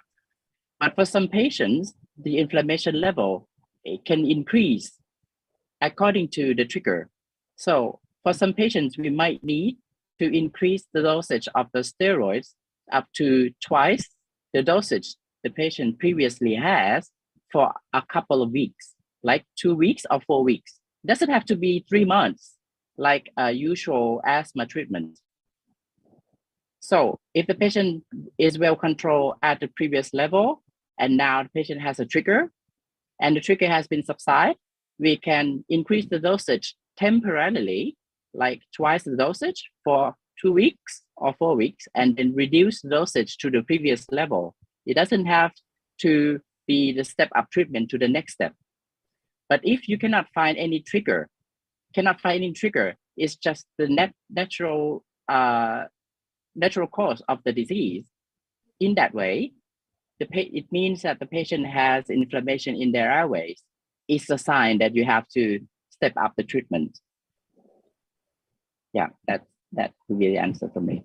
[SPEAKER 7] But for some patients, the inflammation level can increase according to the trigger. So for some patients, we might need to increase the dosage of the steroids up to twice the dosage the patient previously has for a couple of weeks, like 2 weeks or 4 weeks. It doesn't have to be 3 months, like a usual asthma treatment. So if the patient is well controlled at the previous level, and now the patient has a trigger, and the trigger has been subsided, we can increase the dosage temporarily, like twice the dosage for 2 weeks or 4 weeks, and then reduce the dosage to the previous level. It doesn't have to be the step-up treatment to the next step. But if you cannot find any trigger, it's just the natural course of the disease. In that way, it means that the patient has inflammation in their airways. It's a sign that you have to step up the treatment. Yeah, that will be the answer for me.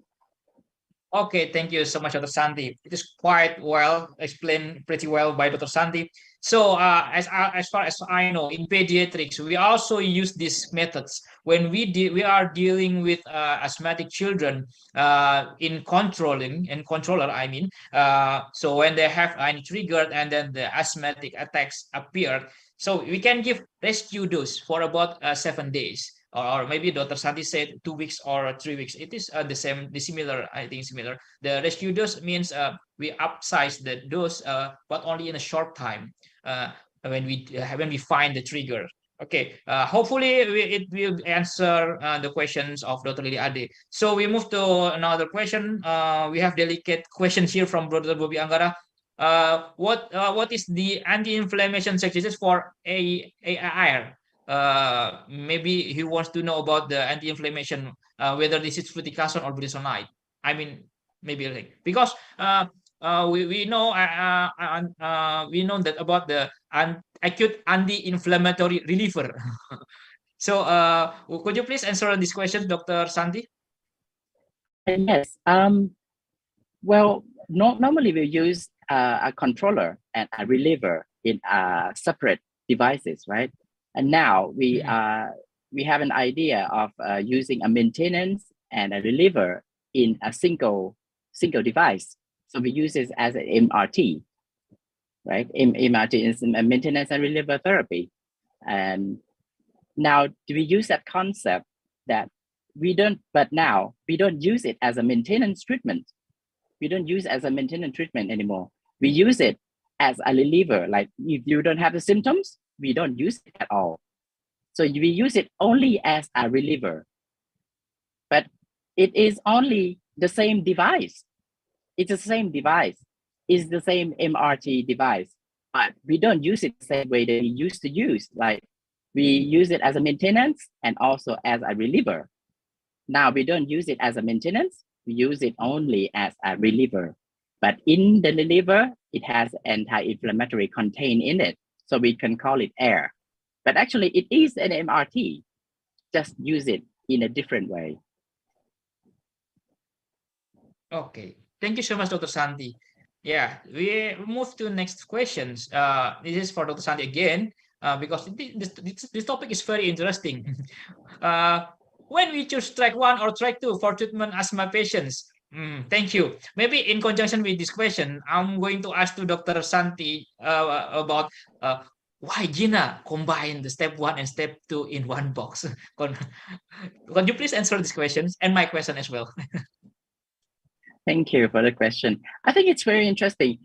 [SPEAKER 4] Okay, thank you so much, Dr. Santi. It is quite well explained, pretty well by Dr. Santi. So as far as I know, in pediatrics, we also use these methods when we are dealing with asthmatic children in controller. I mean, so when they have any trigger and then the asthmatic attacks appear, so we can give rescue dose for about 7 days. Or maybe Dr. Santi said 2 weeks or 3 weeks. It is similar. I think similar. The rescue dose means we upsize the dose, but only in a short time when we find the trigger. Okay. Hopefully it will answer the questions of Dr. Lily Ade. So we move to another question. We have delicate questions here from Brother Bobby Anggara. What is the anti-inflammation strategies for AIR? Maybe he wants to know about the anti-inflammation, whether this is fluticasone or budesonide. I mean, maybe like because we know that about the acute anti-inflammatory reliever. So could you please answer this question, Dr. Santi?
[SPEAKER 7] Yes. Well, normally we use a controller and a reliever in separate devices, right? And now we have an idea of using a maintenance and a reliever in a single device. So we use it as an MRT, right? MRT is a maintenance and reliever therapy. And now we use that concept that now we don't use it as a maintenance treatment. We don't use it as a maintenance treatment anymore. We use it as a reliever. Like if you don't have the symptoms, we don't use it at all. So we use it only as a reliever. But it is only the same device. It's the same device. It's the same MRT device. But we don't use it the same way that we used to use. Like we use it as a maintenance and also as a reliever. Now we don't use it as a maintenance. We use it only as a reliever. But in the reliever, it has anti-inflammatory contained in it. So we can call it AIR. But actually it is an MRT, just use it in a different way.
[SPEAKER 4] Okay, thank you so much, Dr. Santi. Yeah, we move to next questions. This is for Dr. Santi again, because this topic is very interesting. When we choose track 1 or track 2 for treatment asthma patients, thank you. Maybe in conjunction with this question, I'm going to ask to Dr. Santi about why Gina combine the step 1 and step 2 in one box? Could you please answer these questions and my question as well?
[SPEAKER 7] Thank you for the question. I think it's very interesting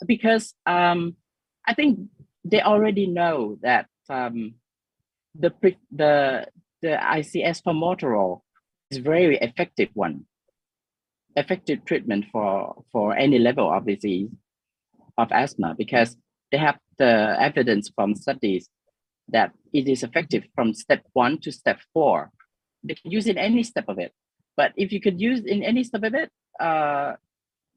[SPEAKER 7] because I think they already know that the ICS formoterol is very effective effective treatment for any level of disease of asthma, because they have the evidence from studies that it is effective from step 1 to step 4. They can use in any step of it. But if you could use in any step of it,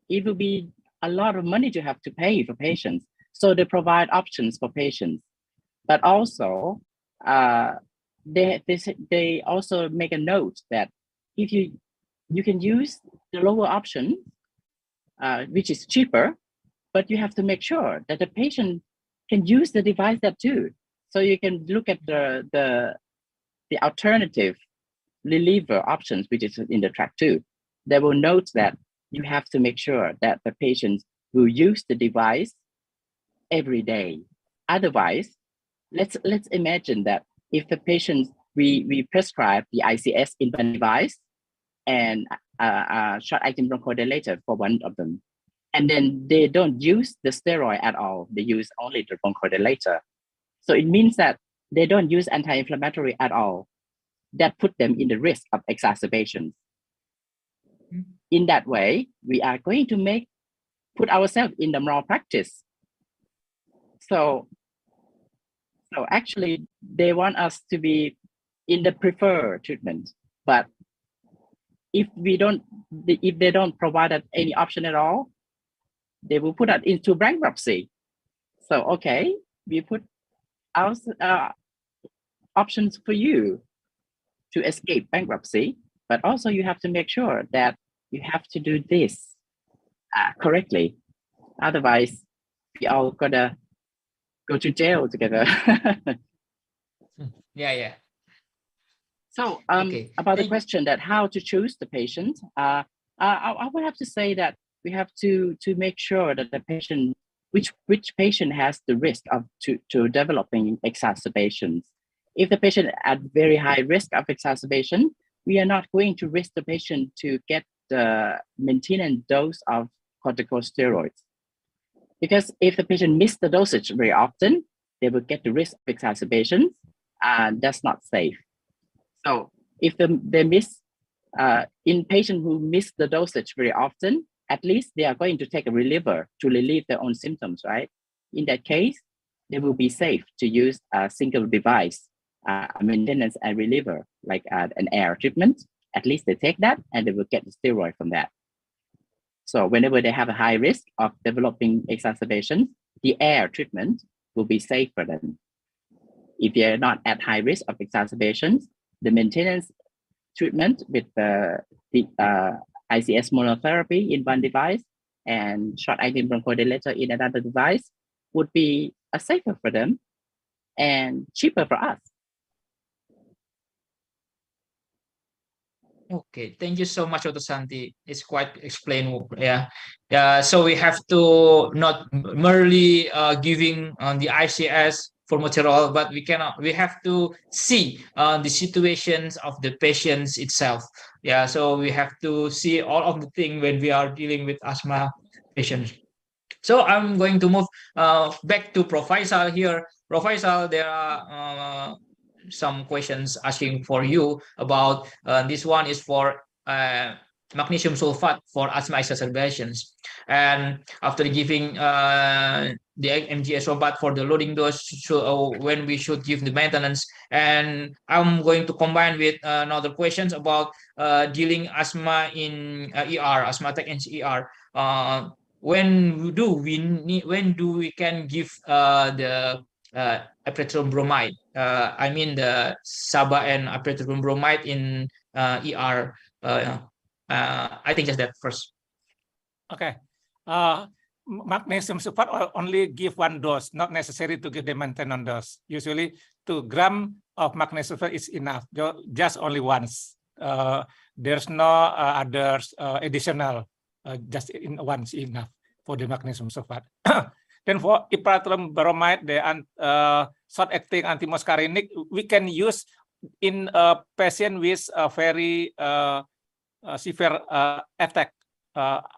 [SPEAKER 7] it will be a lot of money to have to pay for patients. So they provide options for patients. But also, they also make a note that if you can use the lower option, which is cheaper, but you have to make sure that the patient can use the device that too. So you can look at the alternative reliever options, which is in the track 2. They will note that you have to make sure that the patients will use the device every day. Otherwise, let's imagine that if the patients, we prescribe the ICS in one device and short-acting bronchodilator for one of them, and then they don't use the steroid at all. They use only the bronchodilator. So it means that they don't use anti-inflammatory at all. That put them in the risk of exacerbations. In that way, we are going to put ourselves in the malpractice. So actually, they want us to be in the preferred treatment. But if they don't provide us any option at all, they will put us into bankruptcy. So okay, we put our options for you to escape bankruptcy, but also you have to make sure that you have to do this correctly. Otherwise, we all gotta go to jail together.
[SPEAKER 4] Yeah.
[SPEAKER 7] So
[SPEAKER 4] Okay.
[SPEAKER 7] about the question that how to choose the patient, I would have to say that we have to make sure that the patient, which patient has the risk of to developing exacerbations. If the patient at very high risk of exacerbation, we are not going to risk the patient to get the maintenance dose of corticosteroids. Because if the patient misses the dosage very often, they will get the risk of exacerbations, and that's not safe. So if they miss, in patients who miss the dosage very often, at least they are going to take a reliever to relieve their own symptoms, right? In that case, they will be safe to use a single device, a maintenance and reliever, like an air treatment. At least they take that and they will get the steroid from that. So whenever they have a high risk of developing exacerbations, the air treatment will be safe for them. If they are not at high risk of exacerbations, the maintenance treatment with the ICS monotherapy in one device and short-acting bronchodilator in another device would be safer for them and cheaper for us.
[SPEAKER 4] Okay, thank you so much, Dr. Santi. It's quite explained. Yeah. So we have to not merely giving the ICS formoterol, but we have to see the situations of the patients itself. Yeah, so we have to see all of the things when we are dealing with asthma patients. So I'm going to move back to Prof. Faisal here. Prof. Faisal, there are some questions asking for you about this one is for magnesium sulfate for asthma exacerbations, and after giving the MGS obat for the loading dose, when we should give the maintenance. And I'm going to combine with another questions about dealing asthma in ER, asthmatic in ER. When do we can give the apretron bromide? I mean the SABA and apretron bromide in ER. I think just that first.
[SPEAKER 6] Okay. Magnesium sulfate only give one dose, not necessary to give the maintenance dose. Usually 2 grams of magnesium sulfate is enough, just only once. There's no others additional, just in once enough for the magnesium sulfate. Then for ipratropium bromide, the short-acting antimuscarinic, we can use in a patient with a very severe attack,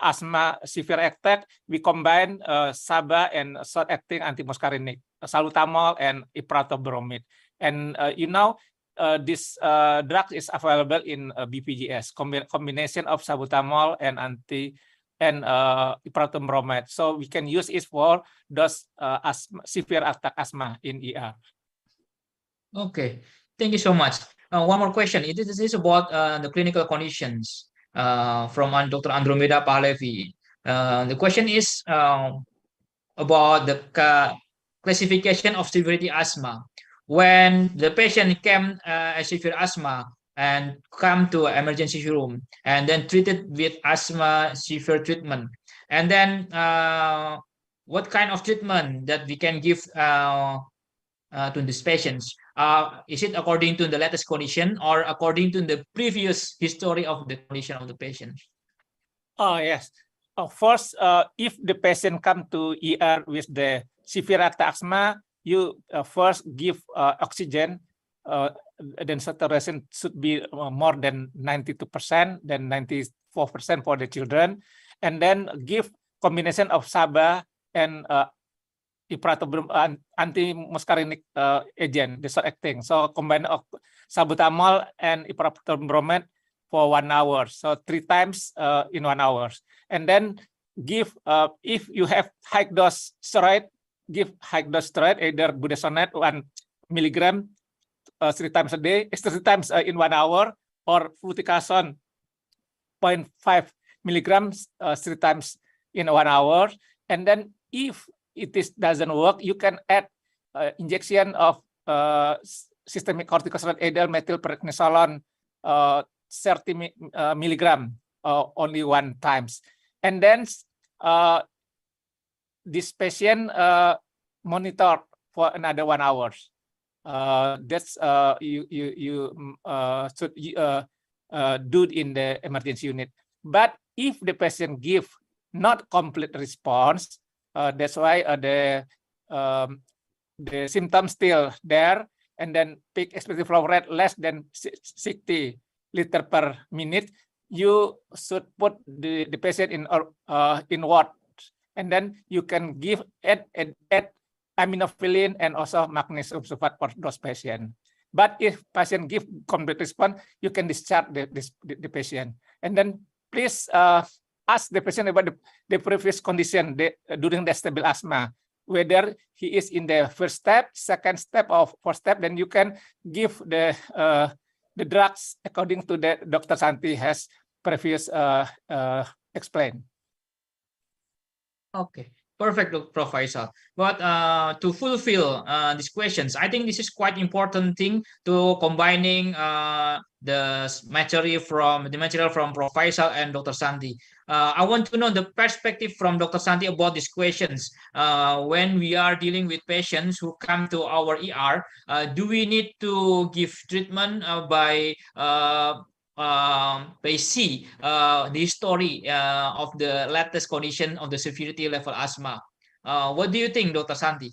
[SPEAKER 6] asthma severe attack. We combine SABA and short-acting antimuscarinic, salbutamol and ipratropium. And this drug is available in BPJS, combination of salbutamol and ipratropium bromide. So we can use it for those severe attack asthma in ER.
[SPEAKER 4] Okay, thank you so much. One more question. This is about the clinical conditions from Dr. Andromeda Pahlevi. The question is about the classification of severity asthma. When the patient came as severe asthma and come to emergency room and then treated with asthma severe treatment, and then what kind of treatment that we can give to these patients? Is it according to the latest condition or according to the previous history of the condition of the patient?
[SPEAKER 6] Oh, yes. First, if the patient come to ER with the severe asthma, you first give oxygen, then saturation should be more than 92%, then 94% for the children, and then give combination of SABA and ipratropium antimuscarinic agent, the short-acting. So combine of salbutamol and ipratropium bromide for 1 hour. So 3 times in 1 hour. And then give, if you have high dose steroid, give high dose steroid, either budesonide 1 milligram 3 times a day, 3 times in 1 hour, or fluticasone 0.5 milligrams 3 times in 1 hour. And then if it doesn't work, you can add injection of systemic corticosteroid, either methylprednisolone 30 milligram only 1 times. And then this patient monitor for another 1 hour. That's you should do in the emergency unit. But if the patient give not complete response, that's why the symptoms still there, and then peak expected flow rate less than 60 liter per minute, you should put the patient in ward, and then you can give add aminophylline and also magnesium sulfate for those patients. But if patient give complete response, you can discharge the patient, and then please ask the patient about the previous condition during the stable asthma, whether he is in the first step, second step, or fourth step. Then you can give the drugs according to the Dr. Santi has previous explained.
[SPEAKER 4] Okay, perfect, Prof. Faisal. But to fulfill these questions, I think this is quite important thing to combining the material from Prof. Faisal and Dr. Santi. I want to know the perspective from Dr. Santi about these questions. When we are dealing with patients who come to our ER, do we need to give treatment by see the history of the latest condition of the severity level asthma? What do you think, Dr. Santi?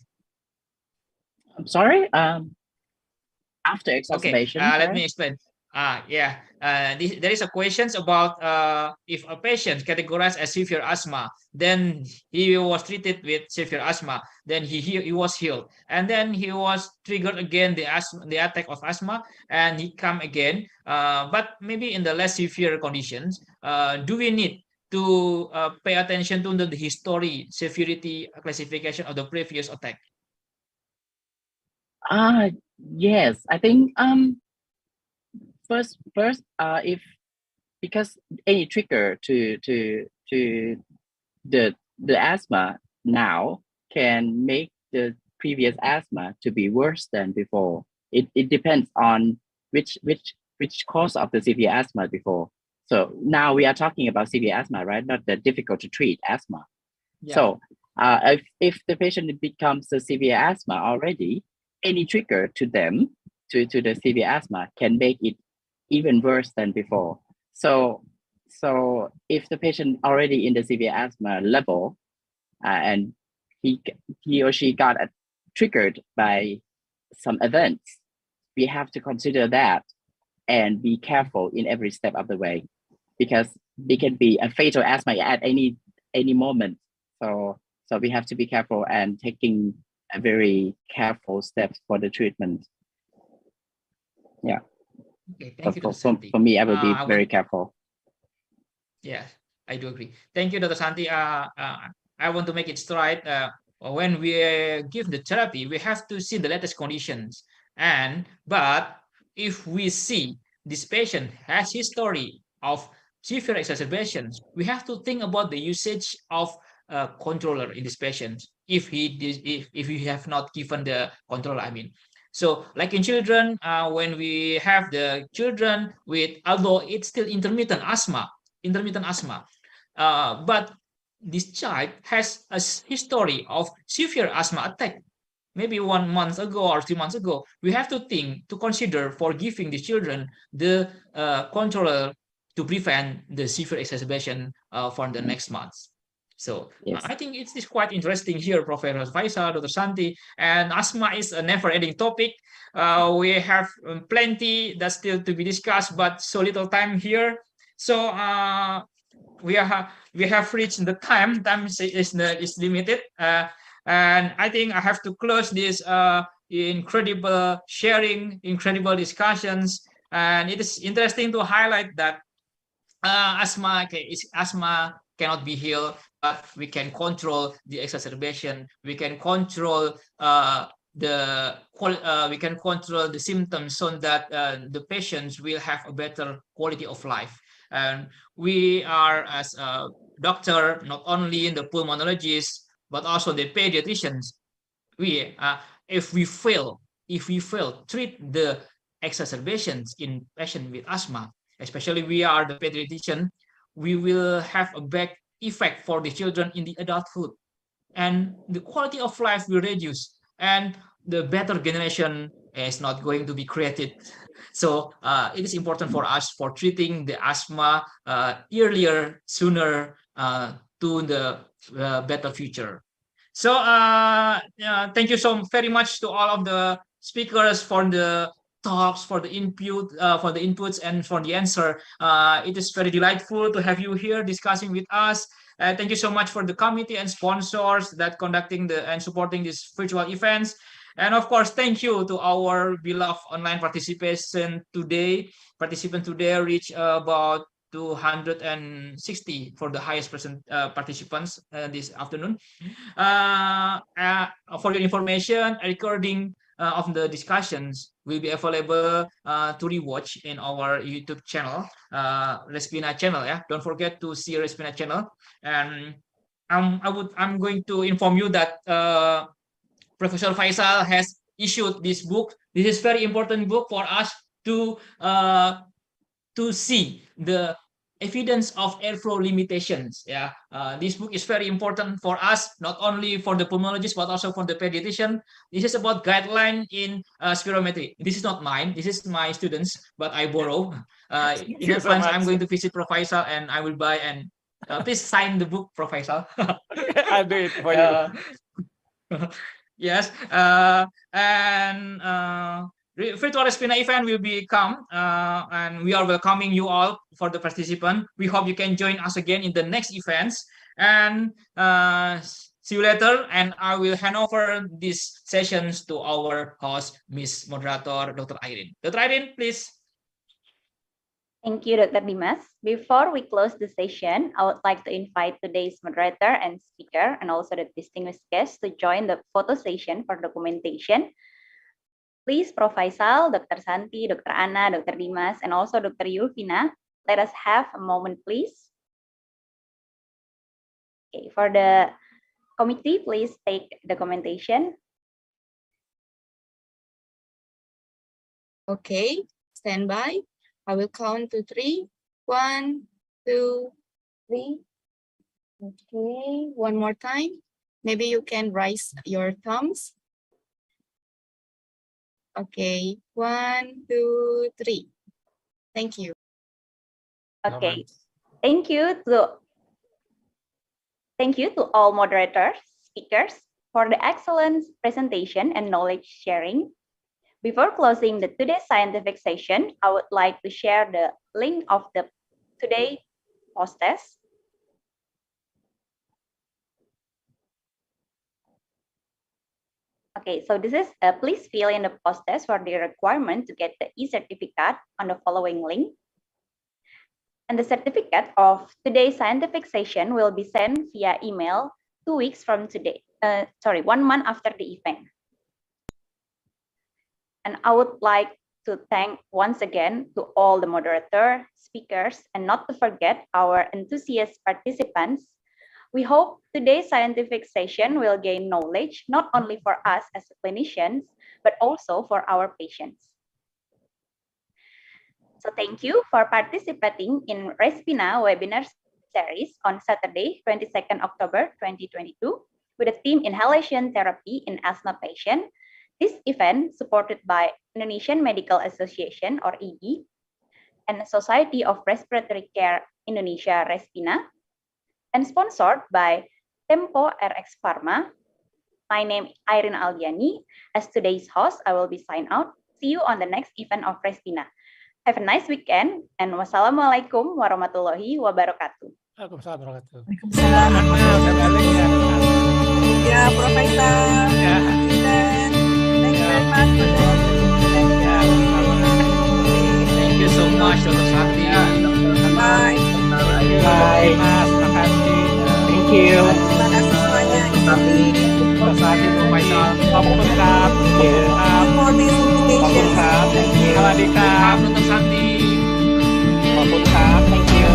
[SPEAKER 7] I'm sorry. After exacerbation.
[SPEAKER 4] Okay, let me explain. There is a questions about if a patient categorized as severe asthma, then he was treated with severe asthma, then he was healed, and then he was triggered again the attack of asthma, and he come again, but maybe in the less severe conditions. Do we need to pay attention to the history, severity classification of the previous attack?
[SPEAKER 7] Yes, I think first if because any trigger to the asthma now can make the previous asthma to be worse than before. It depends on which cause of the severe asthma before. So now we are talking about severe asthma, right? Not the difficult to treat asthma. Yeah. So if the patient becomes a severe asthma already, any trigger to them to the severe asthma can make it even worse than before. So if the patient already in the severe asthma level and he or she got triggered by some events, we have to consider that and be careful in every step of the way, because it can be a fatal asthma at any moment. So we have to be careful and taking a very careful steps for the treatment. Yeah.
[SPEAKER 4] Okay, thank you, Dr.
[SPEAKER 7] For
[SPEAKER 4] Santi.
[SPEAKER 7] me, I will be
[SPEAKER 4] I
[SPEAKER 7] very
[SPEAKER 4] want-
[SPEAKER 7] careful.
[SPEAKER 4] Yeah, I do agree. Thank you, Dr. Santi. I want to make it straight. When we give the therapy, we have to see the latest conditions. But if we see this patient has history of severe exacerbations, we have to think about the usage of a controller in this patient. If we have not given the controller, I mean. So, like in children, when we have the children with, although it's still intermittent asthma, but this child has a history of severe asthma attack maybe 1 month ago or 2 months ago. We have to consider for giving the children the controller to prevent the severe exacerbation for the next months. So
[SPEAKER 7] Yes.
[SPEAKER 4] I think it's quite interesting here, Professor Faisal, Dr. Santi, and asthma is a never-ending topic. We have plenty that's still to be discussed, but so little time here. So we have reached the time. Time is limited, and I think I have to close this incredible sharing, incredible discussions, and it is interesting to highlight that asthma cannot be healed, but we can control the exacerbation. We can control we can control the symptoms so that the patients will have a better quality of life. And we are, as a doctor, not only the pulmonologists but also the pediatricians. We if we fail treat the exacerbations in patient with asthma, especially we are the pediatrician, we will have a bad effect for the children in the adulthood, and the quality of life will reduce, and the better generation is not going to be created. So it is important for us for treating the asthma earlier, sooner, to the better future. So thank you so very much to all of the speakers for the talks, for the input, for the inputs, and for the answer. It is very delightful to have you here discussing with us. Thank you so much for the committee and sponsors that conducting and supporting these virtual events. And of course, thank you to our beloved online participation today. Participants today reach about 260 for the highest participants this afternoon. For your information, a recording of the discussions will be available to rewatch in our YouTube channel, RESPINA channel. Yeah, don't forget to see RESPINA channel. And I'm going to inform you that Professor Faisal has issued this book. This is very important book for us to see the evidence of airflow limitations. Yeah, this book is very important for us, not only for the pulmonologist but also for the pediatrician. This is about guideline in spirometry. This is not mine. This is my students, but I borrow. In advance, I'm going to visit Professor and I will buy, and please sign the book, Professor.
[SPEAKER 6] I'll do it for you.
[SPEAKER 4] Yes, and virtual RESPINA event will become, and we are welcoming you all for the participant. We hope you can join us again in the next events, and see you later. And I will hand over these sessions to our host, Miss Moderator, Dr. Irene. Dr. Irene, please.
[SPEAKER 2] Thank you, Dr. Dimas. Before we close the session, I would like to invite today's moderator and speaker, and also the distinguished guests, to join the photo session for documentation. Please, Prof. Faisal, Dr. Santi, Dr. Anna, Dr. Dimas, and also Dr. Yulvina, let us have a moment, please. Okay, for the committee, please take documentation.
[SPEAKER 1] Okay, stand by. I will count to 3. 1, 2, 3. Okay, one more time. Maybe you can raise your thumbs. Okay, 1, 2, 3. Thank you.
[SPEAKER 2] Okay, thank you to all moderators, speakers, for the excellent presentation and knowledge sharing. Before closing the today's scientific session, I would like to share the link of the today post test. Okay, so this is, please fill in the post test for the requirement to get the e-certificate on the following link. And the certificate of today's scientific session will be sent via email 2 weeks from today. 1 month after the event. And I would like to thank once again to all the moderator, speakers, and not to forget our enthusiast participants. We hope today's scientific session will gain knowledge not only for us as clinicians, but also for our patients. So thank you for participating in RESPINA webinar series on Saturday, 22nd October 2022 with the theme Inhalation Therapy in Asthma Patient. This event supported by Indonesian Medical Association or IDI and Society of Respiratory Care Indonesia RESPINA and sponsored by Tempo RX Pharma. My name is Irene Aldiani. As today's host, I will be signing out. See you on the next event of RESPINA. Have a nice weekend and wassalamualaikum warahmatullahi wabarakatuh.
[SPEAKER 6] Waalaikumsalam warahmatullahi
[SPEAKER 10] Waalaikumsalam. Ya, Profesor.
[SPEAKER 6] Ya.
[SPEAKER 10] Thank you very much for the
[SPEAKER 4] Thank you so much, Dr. Sakti.
[SPEAKER 10] Bye.
[SPEAKER 6] Bye. Mas, makasih.
[SPEAKER 7] Thank you.
[SPEAKER 10] Terima kasih semuanya.
[SPEAKER 6] Dr. Sakti, Bu Faisal. Khop
[SPEAKER 10] Thank you for this invitation.
[SPEAKER 7] Thank you.
[SPEAKER 6] Sawadikap.
[SPEAKER 4] Dr. Sakti.
[SPEAKER 7] Thank you.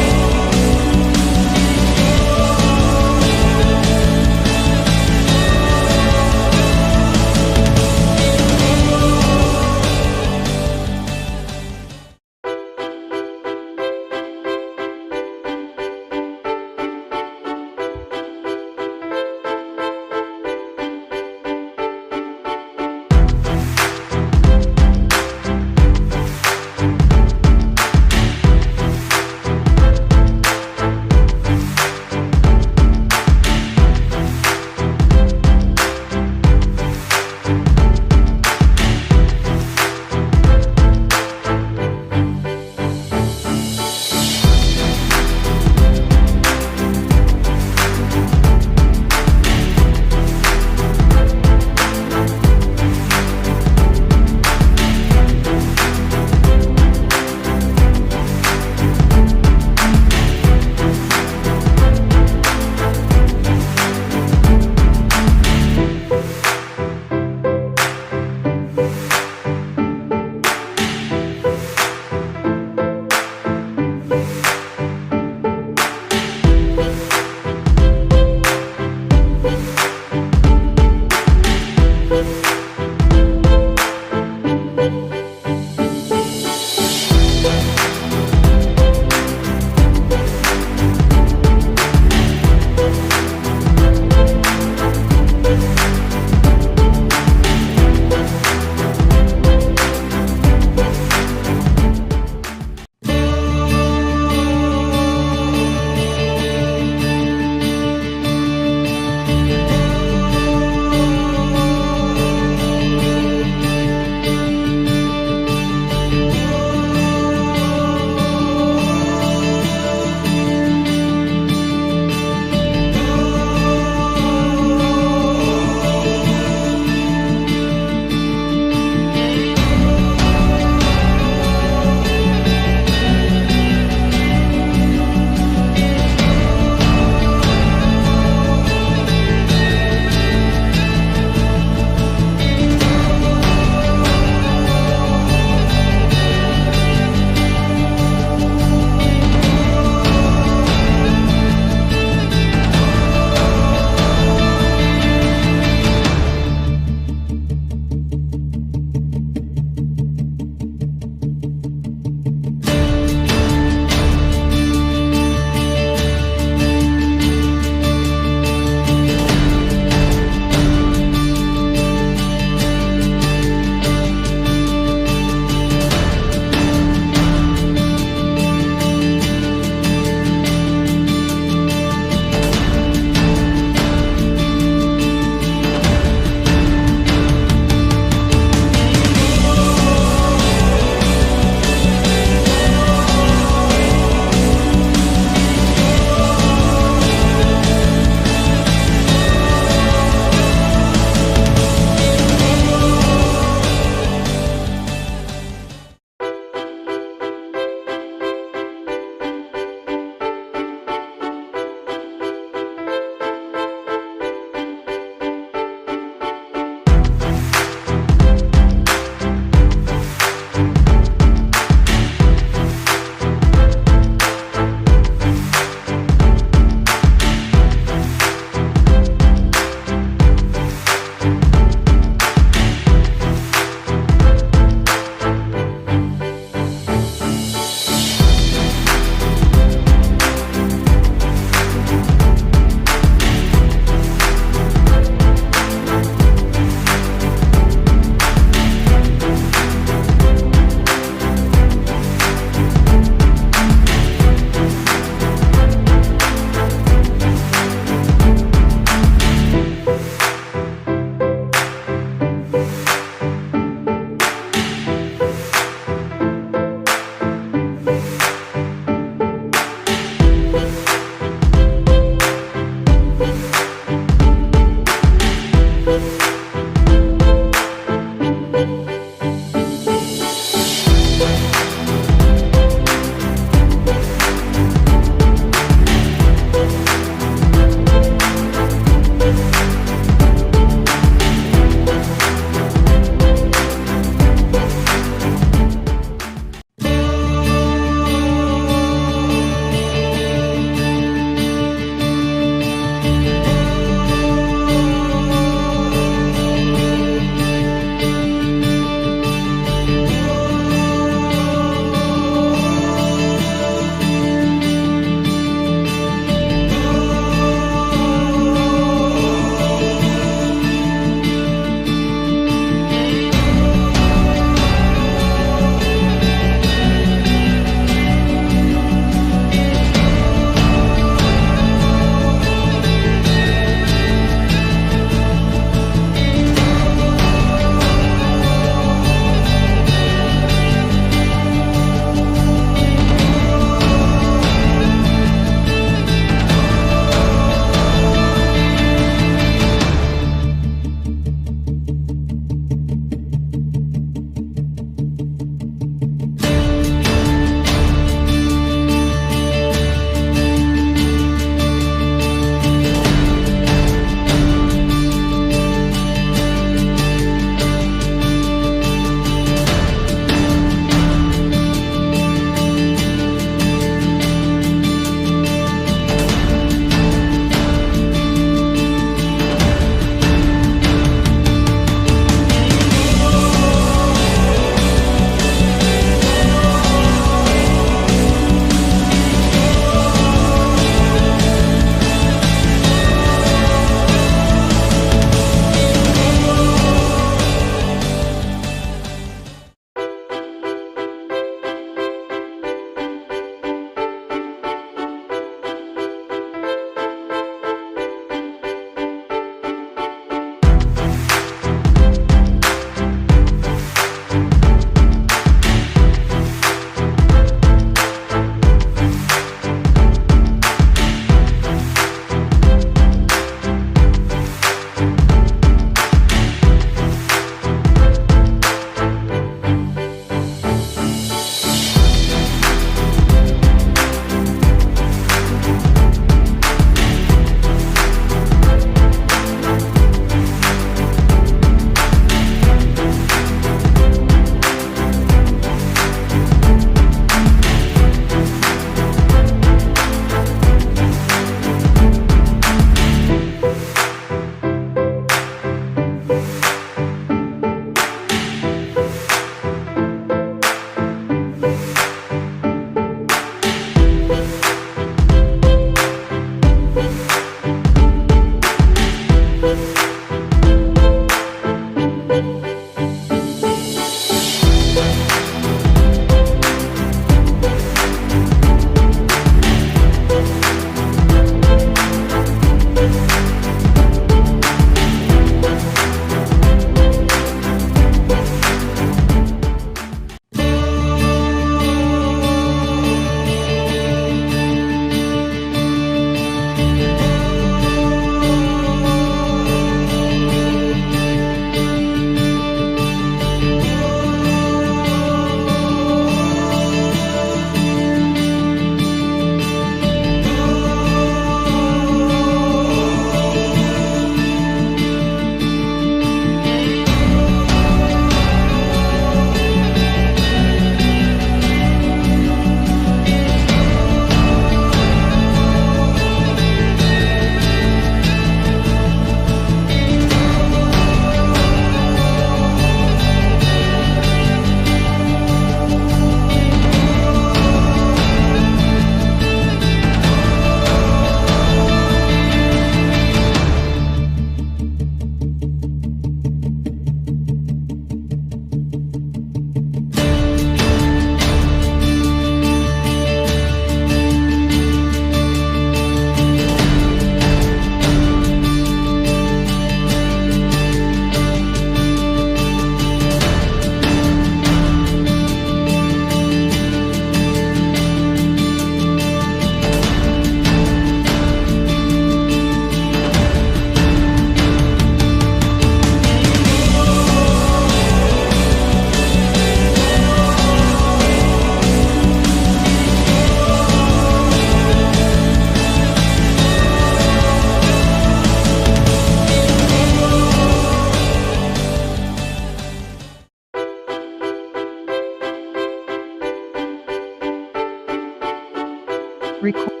[SPEAKER 11] Record.